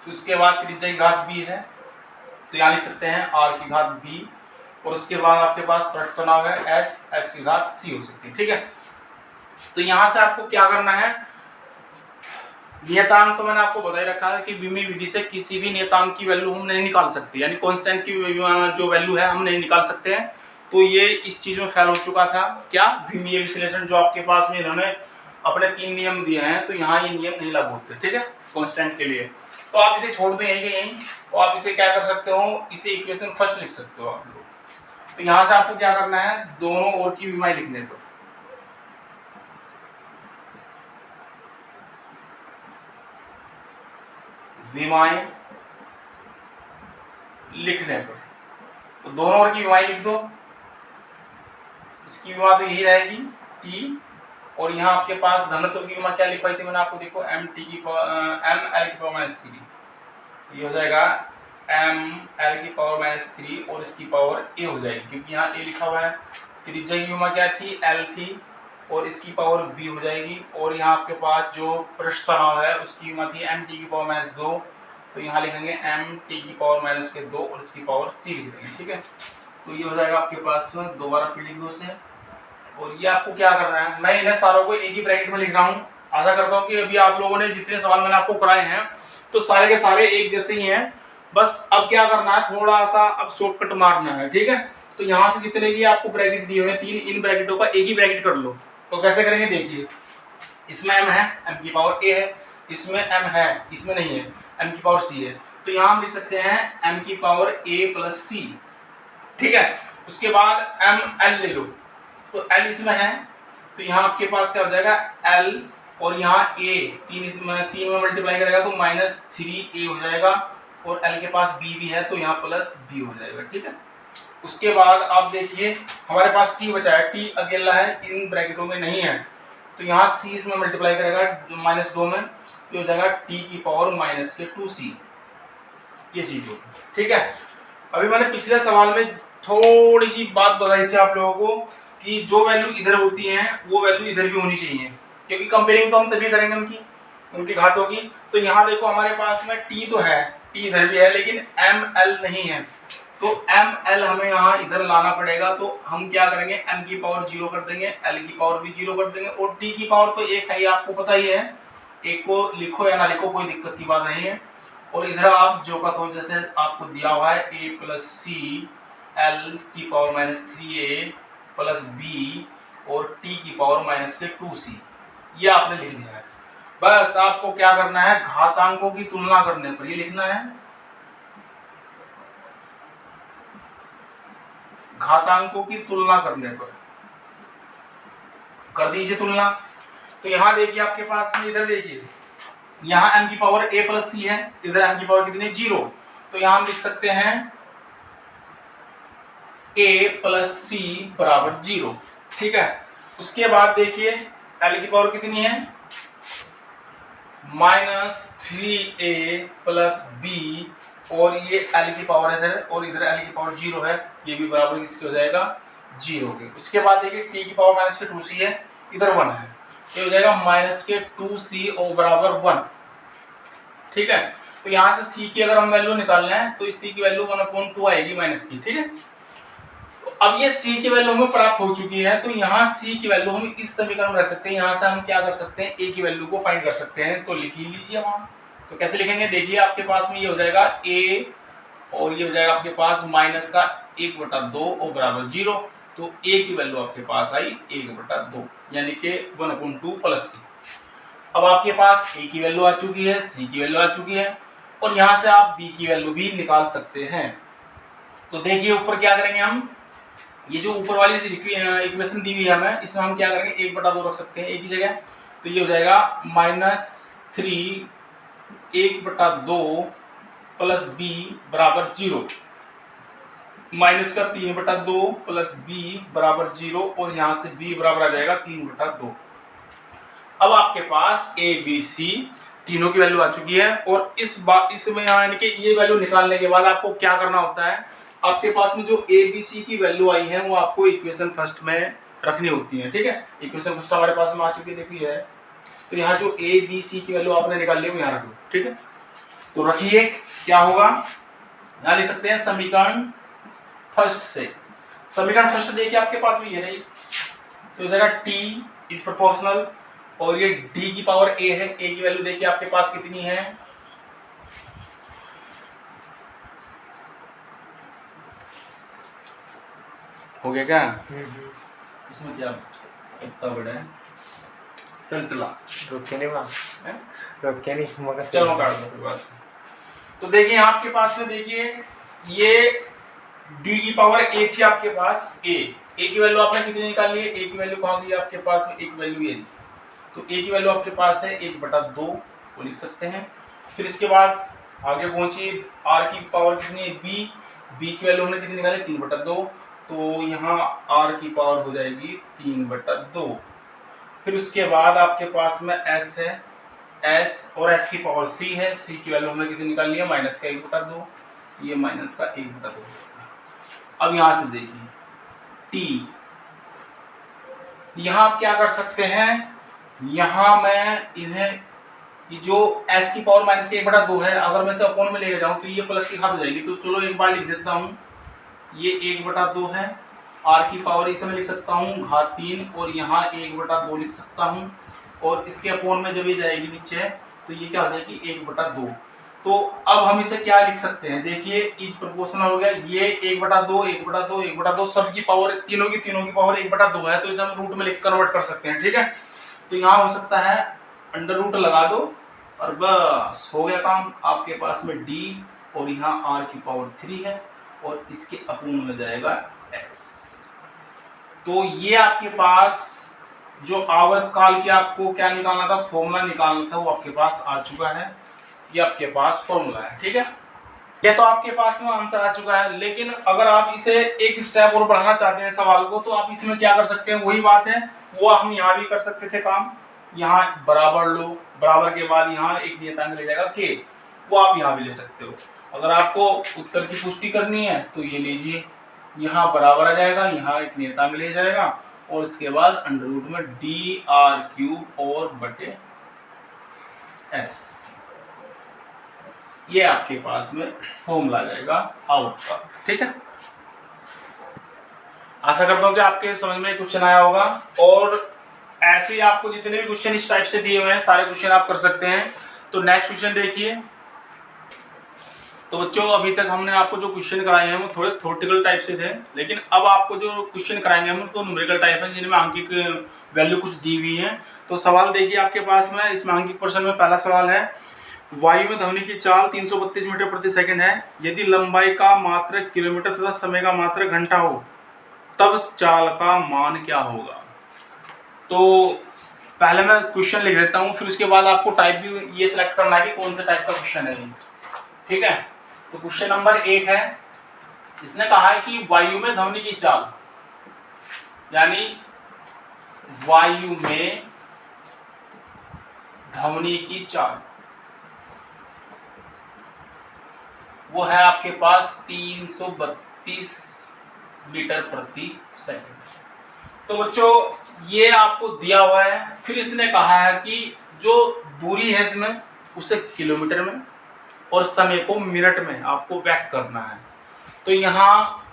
उसके बाद त्रिज्या की घात b है, तो यहाँ लिख सकते हैं r की घात b, और उसके बाद आपके पास पृष्ठ तनाव है s की घात c हो सकती है, ठीक है। तो यहाँ से आपको क्या करना है, नियतांक तो मैंने आपको बता ही रखा है कि विमीय विधि से किसी भी नियतांक की वैल्यू हम नहीं निकाल सकते, यानी कांस्टेंट की जो वैल्यू है हम नहीं निकाल सकते हैं। तो ये इस चीज में फेल हो चुका था, क्या, विमीय विश्लेषण जो आपके पास में इन्होंने अपने 3 नियम दिए हैं, तो यहाँ ये नियम नहीं लागू होते, ठीक है, कांस्टेंट के लिए। तो आप इसे छोड़ दो यहीं के यहीं, तो आप इसे क्या कर सकते हो, इसे इक्वेशन फर्स्ट लिख सकते हो आप लोग। तो यहाँ से आपको क्या करना है, दोनों ओर की विमाएं लिखने पर, विमाएं लिखने पर, तो दोनों ओर की विमाएं लिख दो। इसकी विमा तो यही रहेगी t, और यहाँ आपके पास घनत्व की विमा क्या लिख पाई थी मैंने आपको, देखो m l की पावर -3, ये हो जाएगा m l की पावर -3 और इसकी पावर a हो जाएगी, क्योंकि यहाँ a लिखा हुआ है। त्रिज्या की विमा क्या थी, l थी, और इसकी पावर b हो जाएगी। और यहाँ आपके पास जो पृष्ठ तनाव है उसकी विमा थी m t की पावर -2, तो यहाँ लिखेंगे m t की पावर -2 और इसकी पावर c लिख देंगे, ठीक है। तो ये हो जाएगा आपके पास में, दोबारा फिर लिख दो से। और ये आपको क्या करना है, मैं इन्हें सारों को एक ही ब्रैकेट में लिख रहा हूँ। आशा करता हूँ कि अभी आप लोगों ने जितने सवाल मैंने आपको कराए हैं तो सारे के सारे एक जैसे ही हैं। बस अब क्या करना है, थोड़ा सा अब शॉर्टकट मारना है, ठीक है। तो यहाँ से जितने भी आपको ब्रैकेट दिए हुए हैं 3, इन ब्रैकेटों का एक ही ब्रैकेट कर लो। तो कैसे करेंगे देखिए, इसमें m है, m की पावर a है, इसमें m है, इसमें नहीं है, m की पावर c है, तो यहाँ हम लिख सकते हैं m की पावर a प्लस c, ठीक है। उसके बाद ml ले लो, तो l इसमें है, तो यहाँ आपके पास क्या हो जाएगा l, और यहाँ a 3 में मल्टीप्लाई करेगा तो -3a हो जाएगा, और l के पास b भी है तो यहाँ प्लस b हो जाएगा, ठीक है। उसके बाद आप देखिए हमारे पास t बचा है, t अकेला है, इन ब्रैकेटों में नहीं है, तो यहाँ c इसमें मल्टीप्लाई करेगा -2 में, तो हो जाएगा t की पावर -2c, ये चीज होगी, ठीक है। अभी मैंने पिछले सवाल में थोड़ी सी बात बताई थी आप लोगों को कि जो वैल्यू इधर होती है वो वैल्यू इधर भी होनी चाहिए, क्योंकि कंपेयरिंग तो हम तभी करेंगे उनकी घातों की। तो यहाँ देखो हमारे पास में t तो है, t इधर भी है, लेकिन ml नहीं है, तो ml हमें यहाँ इधर लाना पड़ेगा। तो हम क्या करेंगे, m की पावर 0 कर देंगे, l की पावर भी 0 कर देंगे, और t की पावर तो 1 है, ये आपको पता ही है, एक को लिखो या ना लिखो कोई दिक्कत की बात नहीं है। और इधर आप जो का तो जैसे आपको दिया हुआ है a प्लस सी l की पावर -3a प्लस b और t की पावर -2c, ये आपने लिख दिया है। बस आपको क्या करना है, घातांकों की तुलना करने पर ये लिखना है, घातांकों की तुलना करने पर कर दीजिए तुलना। तो यहाँ देखिए आपके पास में, इधर देखिए यहाँ m की पावर a प्लस सी है, इधर m की पावर कितनी है 0, तो यहाँ हम लिख सकते हैं a प्लस सी बराबर 0, ठीक है। उसके बाद देखिए l की पावर कितनी है -3a प्लस b, और ये l की पावर इधर और इधर l की पावर 0 है, ये भी बराबर इसके हो जाएगा 0 के। उसके बाद देखिए t की पावर -2c है, इधर 1 है, ये हो जाएगा -2c और बराबर 1, ठीक है। तो यहाँ से c की अगर हम वैल्यू निकालना है तो इस c की वैल्यू 1/2 आएगी माइनस की, ठीक है। तो अब ये c की वैल्यू हमें प्राप्त हो चुकी है, तो यहाँ c की वैल्यू हम इस समीकरण में रख सकते हैं। यहाँ से हम क्या कर सकते हैं, a की वैल्यू को फाइंड कर सकते हैं, तो लिख ही लीजिए वहां। तो कैसे लिखेंगे, देखिए आपके पास में ये हो जाएगा a और ये हो जाएगा आपके पास माइनस का 1/2 और बराबर 0। तो a की वैल्यू आपके पास आई 1/2 यानी कि 1/2 प्लस की। अब आपके पास a की वैल्यू आ चुकी है, c की वैल्यू आ चुकी है और यहाँ से आप b की वैल्यू भी निकाल सकते हैं। तो देखिए ऊपर क्या करेंगे हम, ये जो ऊपर वाली इक्वेशन दी हुई है हमें, इसमें हम क्या करेंगे 1/2 रख सकते हैं a की जगह। तो ये हो जाएगा -3 1/2 प्लस b बराबर 0, माइनस का 3/2 प्लस b बराबर 0 और यहाँ से b बराबर आ जाएगा 3/2। अब आपके पास a b c तीनों की वैल्यू आ चुकी है और इसमें यानी कि ये वैल्यू निकालने के बाद आपको क्या करना होता है, आपके पास में जो a b c की वैल्यू आई है वो आपको इक्वेशन फर्स्ट में रखनी होती है। ठीक है, इक्वेशन फर्स्ट हमारे पास में आ चुकी है, देखिए। तो यहाँ जो a b c की वैल्यू आपने निकाल ली वो यहाँ रख लो। ठीक है, तो रखिए क्या होगा, यहाँ लिख सकते हैं समीकरण फर्स्ट से। समीकरण फर्स्ट देखिए आपके पास भी है नहीं, तो जाएगा t इज प्रोपोर्शनल और ये d की पावर a है, a की वैल्यू देखिए आपके पास कितनी है, हो गया क्या? इसमें क्या इतना बड़ा है, टलटला रोके नहीं वहाँ, रोके नहीं मगर चलो काट दो बात। तो देखिए आपके पास में देखिए ये d की पावर a थी आपके पास, a की वैल्यू आपने कितनी निकाल ली है, a की वैल्यू कहाँ दी है आपके पास में, एक वैल्यू ये दी। तो a की वैल्यू आपके पास है 1/2 वो लिख सकते हैं। फिर इसके बाद आगे पहुंचिए, r की पावर कितनी है b की वैल्यू हमने कितनी निकाली 3/2, तो यहाँ r की पावर हो जाएगी 3/2। फिर उसके बाद आपके पास में s है, s और s की पावर c है, c की वैल्यू हमने कितनी निकाल ली है माइनस का 1/2, ये माइनस का 1/2। अब यहाँ से देखिए t, यहाँ आप क्या कर सकते हैं, यहाँ मैं इन्हें ये जो s की पावर माइनस के 1/2 है, अगर मैं इसे अपॉन में लेके जाऊं तो ये प्लस की घात हो जाएगी। तो चलो एक बार लिख देता हूँ, ये 1/2 है, r की पावर इसे मैं लिख सकता हूँ घात 3 और यहाँ 1/2 लिख सकता हूँ और इसके अपॉन में जब ये जाएगी नीचे तो ये क्या हो जाएगी 1/2। तो अब हम इसे क्या लिख सकते हैं, देखिए इज प्रोपोर्शनल हो गया, ये 1/2 1/2 1/2 सब की पावर तीनों की पावर 1/2 है, तो इसे हम रूट में लिख कन्वर्ट कर सकते हैं। ठीक है, तो यहाँ हो सकता है अंडर रूट लगा दो और बस हो गया काम। आपके पास में d और यहाँ r की पावर 3 है और इसके अपॉन में जाएगा x। तो ये आपके पास जो आवर्तकाल की आपको क्या निकालना था, फॉर्मूला निकालना था, वो आपके पास आ चुका है, ये आपके पास फॉर्मूला है। ठीक है, ये तो आपके पास में आंसर आ चुका है। लेकिन अगर आप इसे एक स्टेप और बढ़ाना चाहते हैं सवाल को, तो आप इसमें क्या कर सकते हैं, वही बात है वो हम यहाँ भी कर सकते थे काम। यहाँ बराबर लो, बराबर के बाद यहाँ एक नियतांक ले जाएगा के, वो आप यहाँ भी ले सकते हो। अगर आपको उत्तर की पुष्टि करनी है तो ये लीजिए, यहाँ बराबर आ जाएगा, यहाँ एक नियतांक ले जाएगा और उसके बाद अंडर रूट में dr³ और बटे s, ये आपके पास में फॉर्मूला आ जाएगा आउट का। ठीक है, आशा करता हूँ कि आपके समझ में क्वेश्चन आया होगा और ऐसे ही आपको जितने भी क्वेश्चन इस टाइप से दिए हुए हैं सारे क्वेश्चन आप कर सकते हैं। तो नेक्स्ट क्वेश्चन देखिए। तो बच्चों अभी तक हमने आपको जो क्वेश्चन कराए हैं वो थोड़े थ्योरेटिकल टाइप से थे, लेकिन अब आपको जो क्वेश्चन कराएंगे हम तो न्यूमेरिकल टाइप है, जिनमें आंकिक वैल्यू कुछ दी हुई है। तो सवाल देखिए आपके पास में, इसमें आंकिक प्रश्न में पहला सवाल है, वायु में ध्वनि की चाल 332 मीटर प्रति सेकंड है, यदि लंबाई का मात्रक किलोमीटर तथा समय का मात्रक घंटा हो तब चाल का मान क्या होगा। तो पहले मैं क्वेश्चन लिख देता हूँ, फिर उसके बाद आपको टाइप भी ये सिलेक्ट करना है कि कौन सा टाइप का क्वेश्चन है। ठीक है, तो क्वेश्चन नंबर 1 है, इसने कहा है कि वायु में ध्वनि की चाल, यानी वायु में ध्वनि की चाल वो है आपके पास 332 मीटर प्रति सेकंड। तो बच्चों ये आपको दिया हुआ है, फिर इसने कहा है कि जो दूरी है इसमें उसे किलोमीटर में और समय को मिनट में आपको व्यक्त करना है। तो यहाँ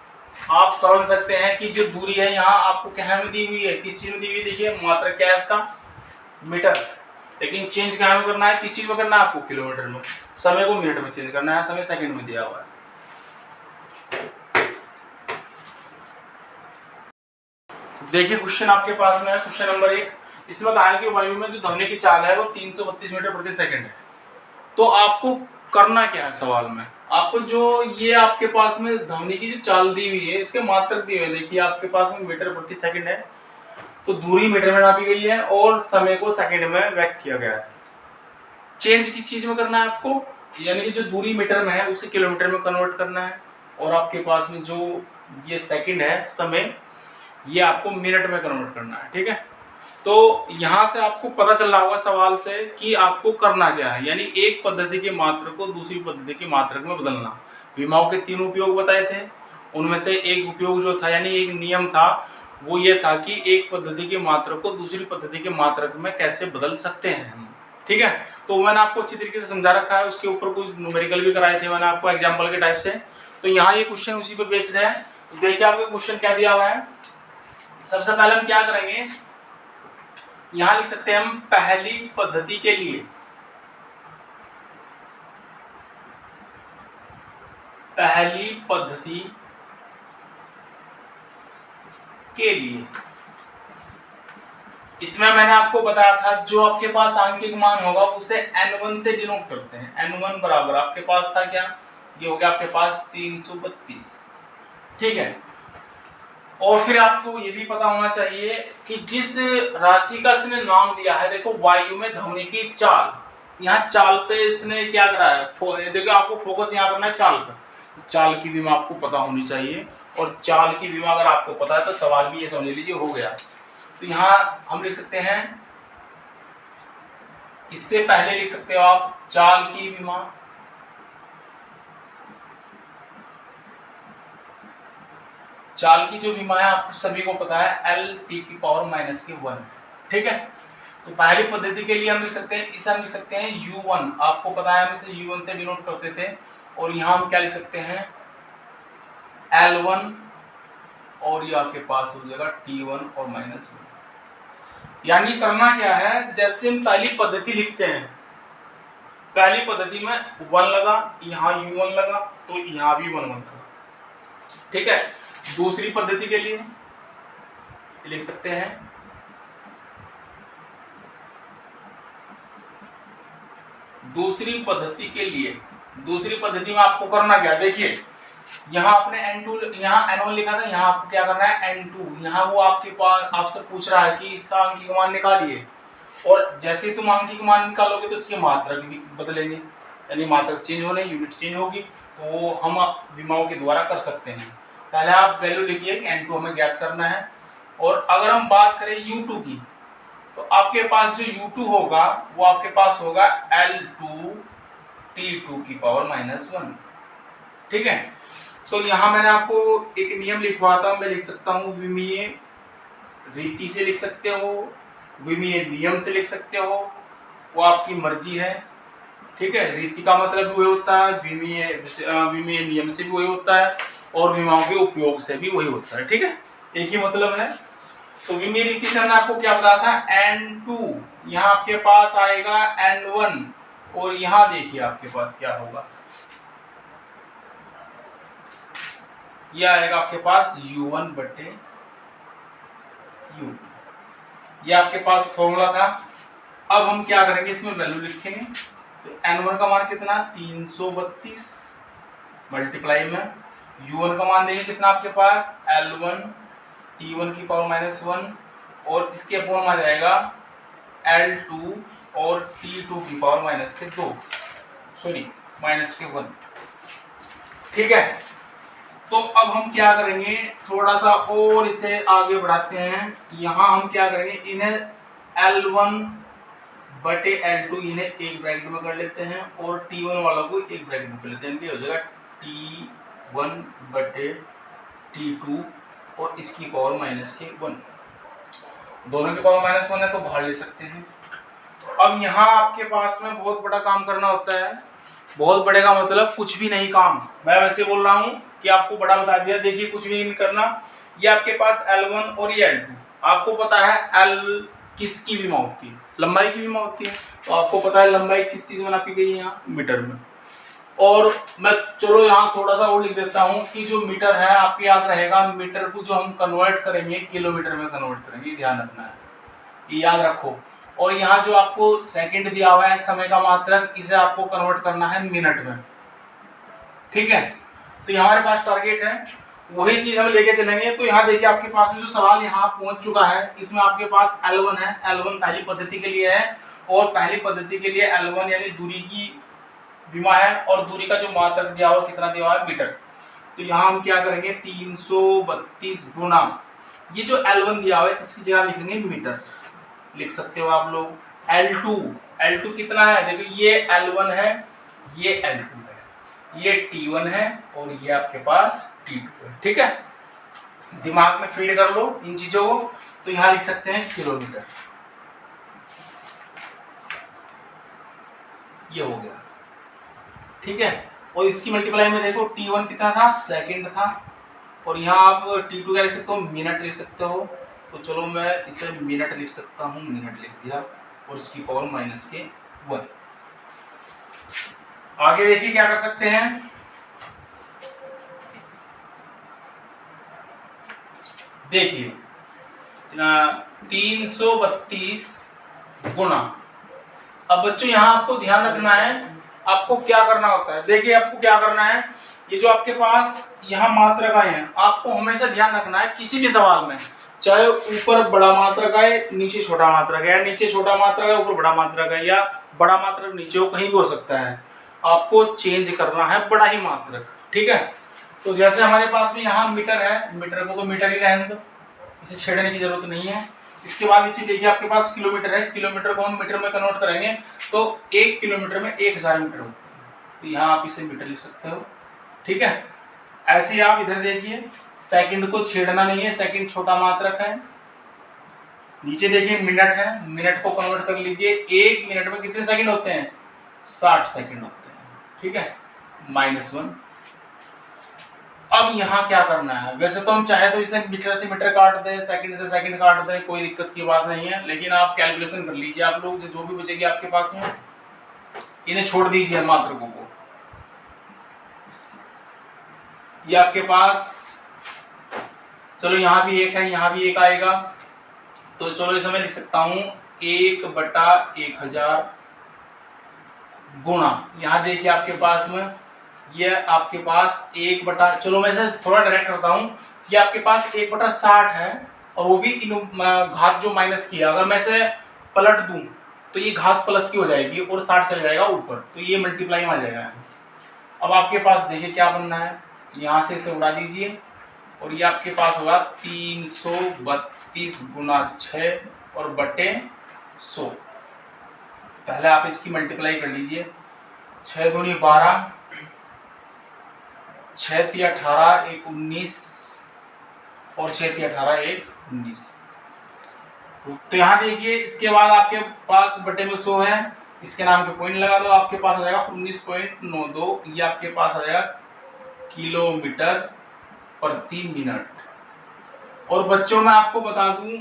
आप समझ सकते हैं कि जो दूरी है यहाँ आपको क्या में दी हुई है, किस चीज में दी हुई है, देखिए मात्रक क्या है इसका, मीटर। लेकिन चेंज कहाँ में करना है, किस चीज में करना है आपको, किलोमीटर में। समय को मिनट में चेंज करना है, समय सेकंड में दिया हुआ है। देखिए क्वेश्चन आपके पास में है, क्वेश्चन नंबर 1। इसमें कहा है कि वायु में जो ध्वनि की चाल है वो 332 मीटर प्रति सेकंड है। तो आपको करना क्या है सवाल में, आपको जो ये आपके पास में ध्वनि की जो चाल दी हुई है इसके मात्रक दिए हुए हैं। देखिए आपके पास में मीटर प्रति सेकंड है, तो दूरी मीटर में नापी गई है और समय को सेकंड में व्यक्त किया गया है। चेंज किस चीज में करना है आपको, यानी कि जो दूरी मीटर में है उसे किलोमीटर में कन्वर्ट करना है, और आपके पास में जो ये सेकंड है समय, ये आपको मिनट में कन्वर्ट करना है। ठीक है, तो यहां से आपको पता चल रहा होगा सवाल से कि आपको करना क्या है, यानी एक पद्धति की मात्रक को दूसरी पद्धति की मात्रक में बदलना। विमाओं के 3 उपयोग बताए थे, उनमें से एक उपयोग जो था, यानी एक नियम था, वो ये था कि एक पद्धति की मात्रक को दूसरी पद्धति के मात्रक में कैसे बदल सकते हैं हम। ठीक है, तो मैंने आपको अच्छी तरीके से समझा रखा है, उसके ऊपर कुछ न्यूमेरिकल भी कराए थे मैंने आपको एग्जाम्पल के टाइप से। तो यहाँ ये क्वेश्चन उसी पर बेस्ड है। देखिए आपको क्वेश्चन क्या दिया हुआ है। सबसे पहले हम क्या करेंगे, यहां लिख सकते हैं हम पहली पद्धति के लिए, पहली पद्धति के लिए। इसमें मैंने आपको बताया था जो आपके पास आंकिक मान होगा उसे n1 से डिनोट करते हैं। n1 बराबर आपके पास था क्या, ये हो गया आपके पास 332। ठीक है, और फिर आपको ये भी पता होना चाहिए कि जिस राशि का इसने नाम दिया है, देखो वायु में ध्वनि की चाल, यहाँ चाल पे इसने क्या करा है, देखो आपको फोकस यहाँ करना है चाल पर। चाल की विमा आपको पता होनी चाहिए, और चाल की विमा अगर आपको पता है तो सवाल भी ये समझ लीजिए हो गया। तो यहाँ हम लिख सकते हैं, इससे पहले लिख सकते हो आप चाल की विमा, चाल की जो विमा है आपको सभी को पता है L(t⁻⁻1). ठीक है, तो पहली पद्धति के लिए हम लिख सकते हैं, इसे हम लिख सकते हैं U1। आपको पता है हम इसे U1 से डिनोट करते थे, और यहाँ हम क्या लिख सकते हैं L1, और ये आपके पास हो जाएगा T1 और -1। यानी करना क्या है, जैसे हम पहली पद्धति लिखते हैं, पहली पद्धति में 1 लगा, यहाँ U1 लगा, तो यहाँ भी 1 लगा। ठीक है, दूसरी पद्धति के लिए लिख सकते हैं दूसरी पद्धति के लिए, दूसरी पद्धति में आपको करना क्या, देखिए यहाँ आपने N2, यहाँ N1 लिखा था, यहाँ आपको क्या करना है N2। यहाँ वो आपके पास आपसे पूछ रहा है कि इसका आंकिक मान निकालिए, और जैसे ही तुम आंकिक मान निकालोगे तो इसके मात्रक भी बदलेंगे, यानी मात्रक चेंज होने, यूनिट चेंज होगी, तो वो हम विमाओं के द्वारा कर सकते हैं। पहले आप वैल्यू लिखिए, N2 हमें ज्ञात करना है। और अगर हम बात करें U2 की, तो आपके पास जो U2 होगा वो आपके पास होगा L2T2⁻⁻1। ठीक है, तो यहाँ मैंने आपको एक नियम लिखवाया था, मैं लिख सकता हूँ विमीय रीति से लिख सकते हो, विमीय नियम से लिख सकते हो, वो आपकी मर्जी है। ठीक है, रीति का मतलब वही होता है, विमीय नियम से भी वही होता है, और विमाओं के उपयोग से भी वही होता है। ठीक है, एक ही मतलब है। तो विमीय रीति से मैंने आपको क्या बताया था, N2, यहाँ आपके पास आएगा N1, और यहाँ देखिए आपके पास क्या होगा, ये आएगा आपके पास U1/U2। ये आपके पास फॉर्मूला था। अब हम क्या करेंगे, इसमें वैल्यू लिखेंगे। तो N1 का मान कितना, 332 मल्टीप्लाई में U1 का मान देखिए कितना आपके पास, L1 T1⁻⁻1, और इसके अपोन में आ जाएगा L2 और T2⁻⁻2, सॉरी -1। ठीक है, तो अब हम क्या करेंगे, थोड़ा सा और इसे आगे बढ़ाते हैं। यहाँ हम क्या करेंगे, इन्हें L1/L2 इन्हें एक ब्रैकेट में कर लेते हैं, और T1 वाला को एक ब्रैकेट में कर लेते हैं। ये हो जाएगा T1/T2, और इसकी पावर -1। दोनों की पावर -1 है तो बाहर ले सकते हैं। तो अब यहाँ आपके पास में बहुत बड़ा काम करना होता है। बहुत बड़े का मतलब कुछ भी नहीं काम, मैं वैसे बोल रहा हूँ कि आपको बड़ा बता दिया। देखिए कुछ भी नहीं करना, ये आपके पास L1 और ये L2, आपको पता है L किसकी भी माप की, लंबाई की भी माप होती है। तो आपको पता है लंबाई किस चीज में नापी गई है, यहाँ मीटर में। और मैं चलो यहाँ थोड़ा सा और लिख देता हूँ कि जो मीटर है आपको याद रहेगा, मीटर को जो हम कन्वर्ट करेंगे किलोमीटर में कन्वर्ट करेंगे, ध्यान रखना है, ये याद रखो। और यहाँ जो आपको सेकंड दिया हुआ है समय का मात्रक, इसे आपको कन्वर्ट करना है मिनट में, ठीक है। तो ये हमारे पास टारगेट है, वही चीज हम लेके चलेंगे। तो यहाँ देखिए आपके पास में जो सवाल यहाँ पहुंच चुका है, इसमें आपके पास L1 है। L1 पहली पद्धति के लिए है, और पहली पद्धति के लिए L1 यानी दूरी की विमा है, और दूरी का जो मात्रक दिया हुआ कितना दिया हुआ है, मीटर। तो यहाँ हम क्या करेंगे, 332 गुना ये जो L1 दिया हुआ है इसकी जगह लिखेंगे मीटर, लिख सकते हो आप लोग। L2 कितना है, देखो ये L1 है, ये L2 है, ये T1 है, और ये आपके पास T2 है, ठीक है। दिमाग में फीड कर लो इन चीजों को। तो यहाँ लिख सकते हैं किलोमीटर, ये हो गया, ठीक है। और इसकी मल्टीप्लाई में देखो T1 कितना था, सेकंड था, और यहाँ आप T2 क्या लिख सकते हो, मिनट लिख सकते हो। तो चलो मैं इसे मिनट लिख सकता हूँ, मिनट लिख दिया, और इसकी पावर -1। आगे देखिए क्या कर सकते हैं, देखिए 332 गुना। अब बच्चों यहाँ आपको ध्यान रखना है, आपको क्या करना होता है, देखिए आपको क्या करना है, ये जो आपके पास यहाँ मात्रक आए हैं, आपको हमेशा ध्यान रखना है किसी भी सवाल में, चाहे ऊपर बड़ा मात्रक आए नीचे छोटा मात्रक है, या नीचे छोटा मात्रक है ऊपर बड़ा मात्रक है, या बड़ा मात्रक नीचे हो, कहीं भी हो सकता है, आपको चेंज करना है बड़ा ही मात्रक, ठीक है। तो जैसे हमारे पास में यहाँ मीटर है, मीटर को तो मीटर ही रहने दो, इसे छेड़ने की जरूरत नहीं है। इसके बाद नीचे देखिए आपके पास किलोमीटर है, किलोमीटर को हम मीटर में कन्वर्ट करेंगे तो 1 किलोमीटर में 1000 मीटर होते हैं। तो यहाँ आप इसे मीटर लिख सकते हो, ठीक है। ऐसे ही आप इधर देखिए, सेकंड को छेड़ना नहीं है, सेकंड छोटा मात्रक है। नीचे देखिए मिनट है, मिनट को कन्वर्ट कर लीजिए, 1 मिनट में कितने सेकंड होते हैं, 60 सेकंड होते हैं, ठीक है, -1। अब यहाँ क्या करना है, वैसे तो हम चाहे तो इसे मीटर से मीटर काट दें, सेकंड से सेकंड काट दें, कोई दिक्कत की बात नहीं है, लेकिन आप कैलकुलेशन कर लीजिए आप लोग, जो भी बचेगी आपके पास में, इन्हें छोड़ दीजिए मात्रकों को। ये आपके पास, चलो यहाँ भी 1 है, यहाँ भी 1 आएगा, तो चलो इसे मैं लिख सकता हूँ 1/1000 गुणा, यहाँ देखिए आपके पास में ये आपके पास 1 चलो मैं इसे थोड़ा डायरेक्ट करता हूँ, ये आपके पास 1/60 है, और वो भी घात जो माइनस किया, अगर मैं इसे पलट दूं तो ये घात प्लस की हो जाएगी और 60 चल जाएगा ऊपर, तो ये मल्टीप्लाई में आ जाएगा। अब आपके पास देखिए क्या बनना है, यहाँ से इसे उड़ा दीजिए, और ये आपके पास होगा 332 गुना 6 और बटे 100। पहले आप इसकी मल्टीप्लाई कर लीजिए, 6 दूनी 12, 6 × 18 = 19, और 6 × 18 = 19। तो यहाँ देखिए इसके बाद आपके पास बटे में 100 है, इसके नाम के पॉइंट लगा दो, आपके पास आ जाएगा 19.92, ये आपके पास आ जाएगा किलोमीटर प्रति मिनट। और बच्चों मैं आपको बता दूं,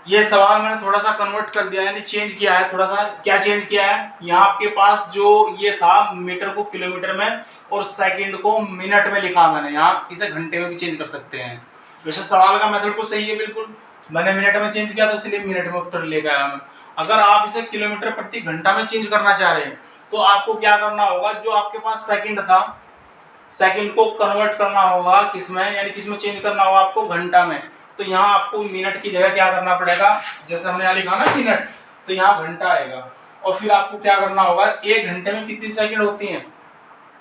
ये सवाल मैंने थोड़ा सा कन्वर्ट कर दिया, यानी चेंज किया है थोड़ा सा। क्या चेंज किया है, यहाँ आपके पास जो ये था मीटर को किलोमीटर में और सेकंड को मिनट में लिखा मैंने, यहाँ इसे घंटे में भी चेंज कर सकते हैं। वैसे सवाल का मेथड तो सही है बिल्कुल, मैंने मिनट में चेंज किया तो इसलिए मिनट में उत्तर लेकर आया मैं। अगर आप इसे किलोमीटर प्रति घंटा में चेंज करना चाह रहे हैं तो आपको क्या करना होगा, जो आपके पास सेकंड था, सेकंड को कन्वर्ट करना होगा किसमें, यानी किसमें चेंज करना होगा आपको, घंटा में। तो यहाँ आपको मिनट की जगह क्या करना पड़ेगा, जैसे हमने यहाँ लिखा ना मिनट, तो यहाँ घंटा आएगा। और फिर आपको क्या करना होगा, 1 घंटे में कितनी सेकंड होती हैं,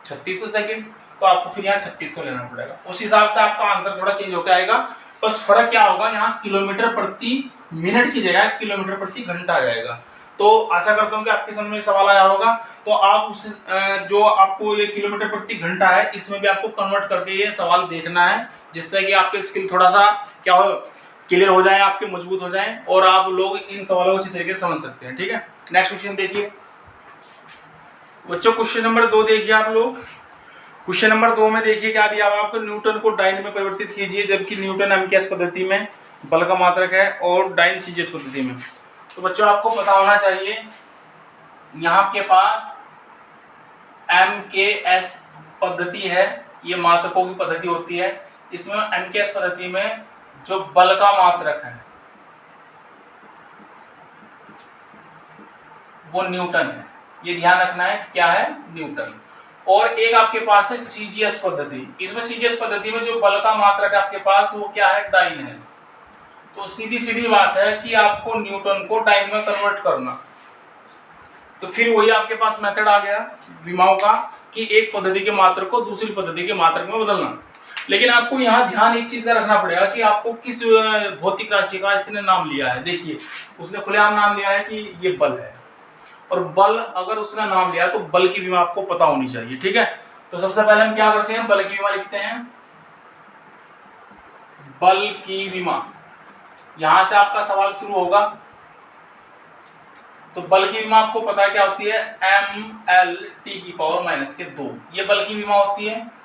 3600 सेकंड, तो आपको फिर यहाँ 3600 लेना पड़ेगा। उस हिसाब से आपका आंसर थोड़ा चेंज होकर आएगा। बस फर्क क्या होगा, यहाँ किलोमीटर प्रति मिनट की जगह किलोमीटर प्रति घंटा आ जाएगा। तो आशा करता हूँ कि आपके समझ में सवाल आया होगा। तो आप उस जो आपको ये किलोमीटर प्रति घंटा है, इसमें भी आपको कन्वर्ट करके ये सवाल देखना है, जिससे कि आपके स्किल थोड़ा सा क्या हो, क्लियर हो जाए, आपके मजबूत हो जाए, और आप लोग इन सवालों को अच्छी तरीके से समझ सकते हैं। ठीक है, नेक्स्ट क्वेश्चन देखिए बच्चों, क्वेश्चन नंबर 2 देखिए आप लोग। क्वेश्चन नंबर 2 में देखिए क्या दिया हुआ आपको, न्यूटन को डाइन में परिवर्तित कीजिए जबकि न्यूटन एमकेएस पद्धति में बल का मात्रक है और डाइन सीजीएस पद्धति में। तो बच्चों आपको पता होना चाहिए यहाँ के पास MKS पद्धति है, ये मात्रकों की पद्धति होती है। इसमें MKS पद्धति में जो बल का मात्रक है वो न्यूटन है, ये ध्यान रखना है, क्या है, न्यूटन। और एक आपके पास है CGS पद्धति। इसमें CGS पद्धति में जो बल का मात्रक है आपके पास वो क्या है, डाइन है। तो सीधी सीधी बात है कि आपको न्यूटन को डाइन में कन्वर्ट करना। तो फिर वही आपके पास मेथड आ गया विमाओं का कि एक पद्धति के मात्रक को दूसरी पद्धति के मात्रक में बदलना। लेकिन आपको यहाँ ध्यान एक चीज का रखना पड़ेगा कि आपको किस भौतिक राशि का इसने नाम लिया है। देखिए उसने खुलेआम नाम लिया है कि ये बल है, और बल अगर उसने नाम लिया तो बल की विमा आपको पता होनी चाहिए, ठीक है। तो सबसे पहले हम क्या करते हैं, बल की विमा लिखते हैं। बल की विमा, यहां से आपका सवाल शुरू होगा। तो बल की विमा आपको पता है क्या होती है, mL(T⁻²). ये बल की विमा होती है।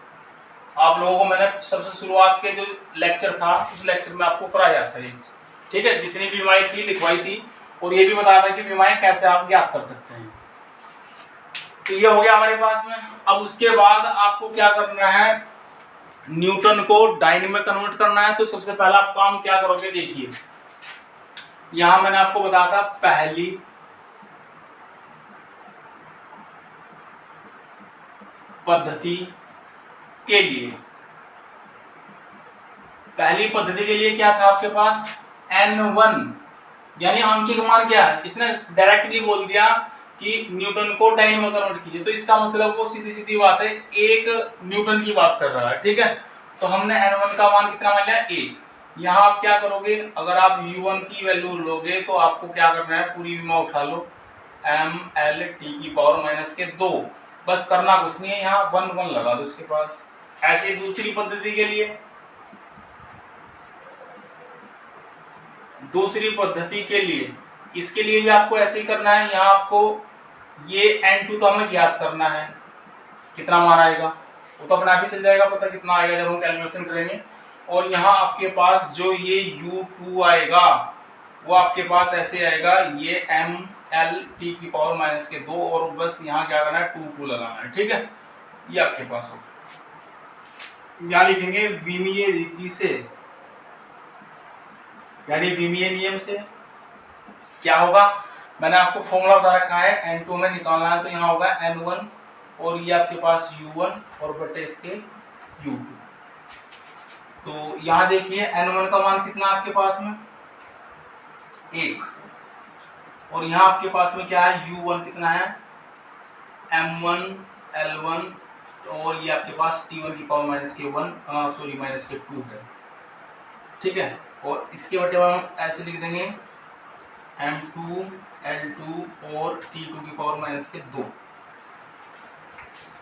आप लोगों को मैंने सबसे शुरुआत के जो लेक्चर था उस लेक्चर में आपको कराया था ये, ठीक है। जितनी भी विमाएं थी लिखवाई थी, और ये भी बताया था कि विमाएं कैसे आप ज्ञात कर सकते हैं। तो ये हो गया हमारे पास में। अब उसके बाद आपको क्या करना है, न्यूटन को डाइन में कन्वर्ट करना है। तो सबसे पहला आप काम क्या करोगे, देखिए यहां मैंने आपको बताया था पहली पद्धति के लिए, पहली पद्धति के लिए क्या था आपके पास, N1 यानी आंकिक मान क्या है, इसने डायरेक्टली बोल दिया कि न्यूटन को डाइन में कन्वर्ट कीजिए। तो इसका मतलब वो सीधी सीधी बात है, एक न्यूटन की बात कर रहा है, ठीक है। तो हमने N1 का मान कितना मान लिया, 1। यहाँ आप क्या करोगे, अगर आप U1 की वैल्यू लोगे तो आपको क्या करना है, पूरी विमा उठा लो, mL(T⁻²). बस करना कुछ नहीं है, यहाँ 1 1 लगा दो इसके पास। ऐसे दूसरी पद्धति के लिए, दूसरी पद्धति के लिए इसके लिए भी आपको ऐसे ही करना है। यहाँ आपको ये N2 तो हमें ज्ञात करना है, कितना मान आएगा वो तो अपने आप ही चल जाएगा पता कितना आएगा जब हम कैलकुलेशन करेंगे। और यहाँ आपके पास जो ये U2 आएगा वो आपके पास ऐसे आएगा, ये mL(T⁻²), और बस यहाँ क्या करना है, 2 लगाना है, ठीक है। ये आपके पास होगा, यहाँ लिखेंगे विमीय रीति से, यानी विमीय नियम से। क्या होगा, मैंने आपको फॉर्मूला बता रखा है, N2 में निकालना है। तो यहाँ होगा N1 और ये आपके पास U1 और बटे इसके U2। तो यहाँ देखिए N1 का मान कितना आपके पास में, 1, और यहाँ आपके पास में क्या है, U1 कितना है, M1 L1, और ये आपके पास T1⁻²² है, ठीक है। और इसके बटे में हम ऐसे लिख देंगे M2 L2 और T2⁻²।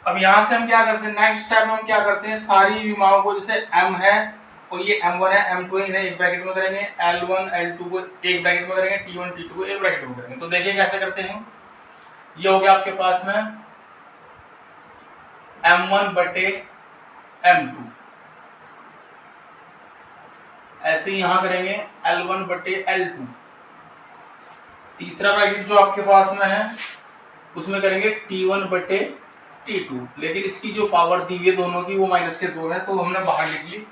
अब यहाँ से हम क्या करते हैं, नेक्स्ट स्टेप में हम क्या करते हैं, सारी विमाओं को, जैसे M है और ये M1 है M2 है, इन्हें एक ब्रैकेट में करेंगे, L1 L2 को एक ब्रैकेट में करेंगे, T1 T2 को एक ब्रैकेट में करेंगे। तो देखिए कैसे करते हैं, ये हो गया आपके पास में M1/M2, ऐसे ही यहां करेंगे L1/L2। तीसरा ब्रैकेट जो आपके पास में है उसमें करेंगे T1/T2, लेकिन इसकी जो पावर दी हुई है दोनों की वो -2 है, तो हमने बाहर लिख ली।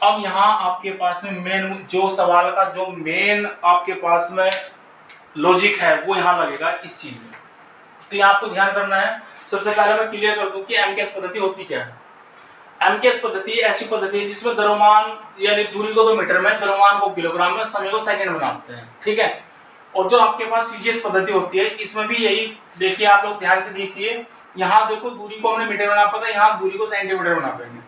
अब यहाँ आपके पास में मेन जो सवाल का जो मेन आपके पास में लॉजिक है वो यहाँ लगेगा इस चीज में। तो यहाँ आपको ध्यान करना है, सबसे पहले मैं क्लियर कर दूं कि MKS पद्धति होती क्या है। MKS पद्धति ऐसी पद्धति है जिसमें द्रव्यमान यानी दूरी को तो मीटर में, द्रव्यमान को किलोग्राम में, समय को सेकंड में नापते हैं, ठीक है। और जो आपके पास CGS पद्धति होती है इसमें भी यही, देखिए आप लोग ध्यान से देखिए, यहाँ देखो दूरी को हमने मीटर में नापा था, यहाँ दूरी को सेंटीमीटर में नापेंगे।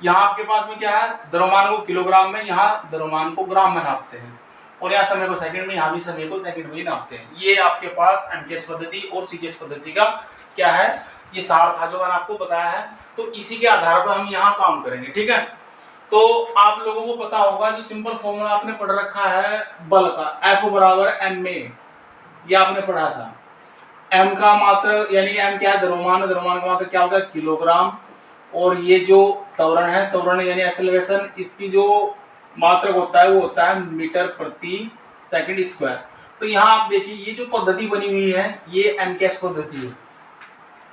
यहाँ आपके पास में क्या है, द्रव्यमान को किलोग्राम में, यहाँ द्रव्यमान को ग्राम में नापते हैं, और यहाँ समय को सेकंड में, यहाँ भी समय को सेकंड में ही नापते हैं। ये आपके पास MKS पद्धति और CGS पद्धति का क्या है, ये सार था जो मैंने आपको बताया है। तो इसी के आधार पर हम यहाँ काम करेंगे, ठीक है। तो आप लोगों को पता होगा जो सिंपल फॉर्मूला आपने पढ़ रखा है बल का, F = ma, ये आपने पढ़ा था। M का मात्र यानी M क्या है, द्रव्यमान, द्रव्यमान का मात्र क्या होगा, किलोग्राम, और ये जो त्वरण है, त्वरण यानी एक्सेलरेशन, इसकी जो मात्रक होता है वो होता है मीटर प्रति सेकंड स्क्वायर। तो यहाँ आप देखिए ये जो पद्धति बनी हुई है ये एमकेएस पद्धति है,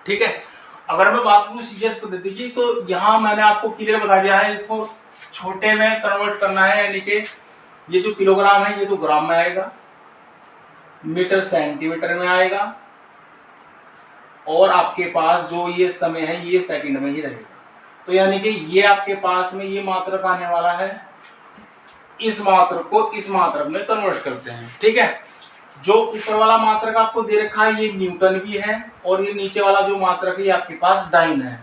ठीक है। अगर मैं बात करूँ सीजीएस पद्धति की तो यहाँ मैंने आपको क्लियर बता दिया है, इसको छोटे में कन्वर्ट करना है, यानी कि ये जो किलोग्राम है ये तो ग्राम में आएगा, मीटर सेंटीमीटर में आएगा, और आपके पास जो ये समय है ये सेकंड में ही रहेगा। तो यानी कि ये आपके पास में ये मात्रक आने वाला है, इस मात्रक को इस मात्रक में कन्वर्ट करते हैं, ठीक है। जो ऊपर वाला मात्रक आपको दे रखा है ये न्यूटन भी है, और ये नीचे वाला जो मात्रक है ये आपके पास डाइन है।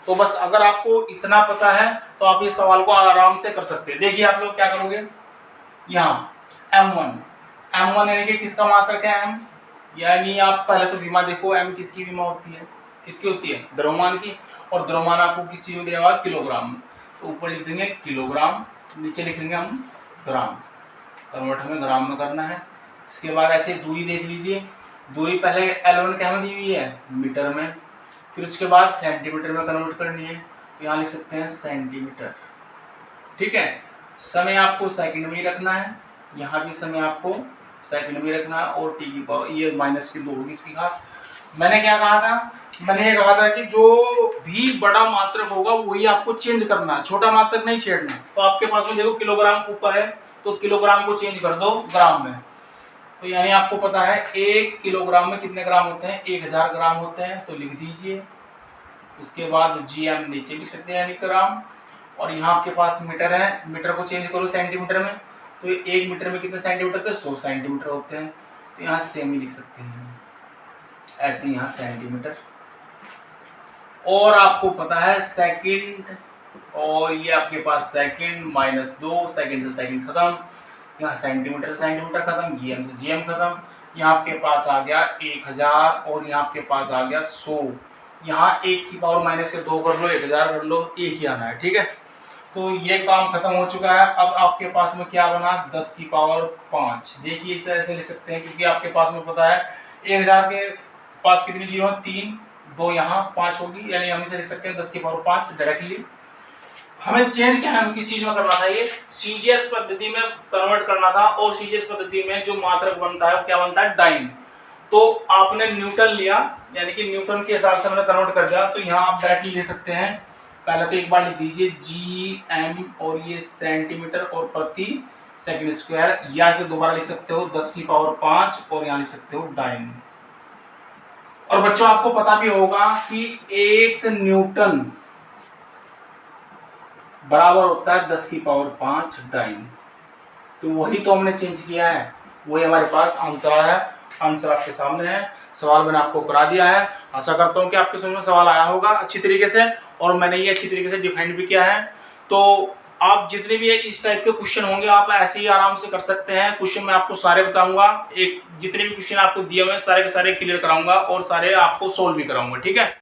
तो बस अगर आपको इतना पता है तो आप इस सवाल को आराम से कर सकते हैं। देखिए आप लोग क्या करोगे, यहाँ m1 यानी कि किसका मात्रक है m, यानी आप पहले तो विमा देखो m किसकी विमा होती है, किसकी होती है, द्रव्यमान की, और द्रव्यमान आपको किस चीज में दिया हुआ किलोग्राम में। तो ऊपर लिख देंगे किलोग्राम, नीचे लिखेंगे हम ग्राम, कन्वर्ट हमें ग्राम में करना है। इसके बाद ऐसे दूरी देख लीजिए, दूरी पहले L1 क्या में दी हुई है मीटर में, फिर उसके बाद सेंटीमीटर में कन्वर्ट करनी है, तो यहाँ लिख सकते हैं सेंटीमीटर, ठीक है। समय आपको सेकंड में ही रखना है, यहाँ भी समय आपको सेकंड में रखना है, और टी की पावर ये माइनस की 2 होगी इसकी घात। मैंने क्या कहा था, मैंने ये कहा था कि जो भी बड़ा मात्रक होगा वही आपको चेंज करना है, छोटा मात्रक नहीं छेड़ना। तो आपके पास में देखो किलोग्राम ऊपर है तो किलोग्राम को चेंज कर दो ग्राम में, तो यानी आपको पता है 1 किलोग्राम में कितने ग्राम होते हैं, 1000 ग्राम होते हैं, तो लिख दीजिए। उसके बाद जीएम नीचे लिख सकते हैं यानी ग्राम, और यहाँ आपके पास मीटर है, मीटर को चेंज करो सेंटीमीटर में, तो 1 मीटर में कितने सेंटीमीटर थे, 100 सेंटीमीटर होते हैं, तो यहाँ सेमी लिख सकते हैं ऐसे, यहाँ सेंटीमीटर। और आपको पता है सेकंड, और ये आपके पास सेकंड -2 सेकंड से सेकंड खत्म, यहाँ सेंटीमीटर से सेंटीमीटर खत्म, जीएम से जीएम खत्म, यहाँ आपके पास आ गया 1000, और यहाँ आपके पास आ गया 100, यहाँ 1 की पावर -2 कर लो, 1000 कर लो, एक ही आना है, ठीक है। तो ये काम खत्म हो चुका है। अब आपके पास में क्या बना, 10 की पावर 5। देखिए इस तरह से लिख सकते हैं, क्योंकि आपके पास में पता है 1000 के पास कितनी जीरो है, 3, 2 यहाँ 5 होगी, यानी हम इसे लिख सकते हैं 10 की पावर 5 डायरेक्टली। हमें चेंज क्या है, हमें किस चीज में करना था, ये सीजीएस पद्धति में कन्वर्ट करना था, और सीजीएस पद्धति में जो मात्रक बनता है वो क्या बनता है, डाइन। तो आपने न्यूटन लिया, यानी कि न्यूटन के हिसाब से हमने कन्वर्ट कर दिया, तो यहाँ आप डायरेक्टली ले सकते हैं। पहले तो एक बार लिख दीजिए जीएम, और ये सेंटीमीटर और प्रति सेकंड स्क्वायर, या इसे दोबारा लिख सकते हो 10 की पावर 5, और यहाँ लिख सकते हो डाइन। और बच्चों आपको पता भी होगा कि 1 न्यूटन बराबर होता है 10 की पावर 5 डाइन। तो वही तो हमने चेंज किया है, वही हमारे पास आंसर है। आंसर आपके सामने है, सवाल मैंने आपको करा दिया है। आशा करता हूँ कि आपके समझ में सवाल आया होगा अच्छी तरीके से, और मैंने ये अच्छी तरीके से डिफाइन भी किया है। तो आप जितने भी इस टाइप के क्वेश्चन होंगे आप ऐसे ही आराम से कर सकते हैं। क्वेश्चन मैं आपको सारे बताऊंगा, एक जितने भी क्वेश्चन आपको दिए हुए सारे के सारे क्लियर कराऊंगा, और सारे आपको सोल्व भी कराऊंगा, ठीक है।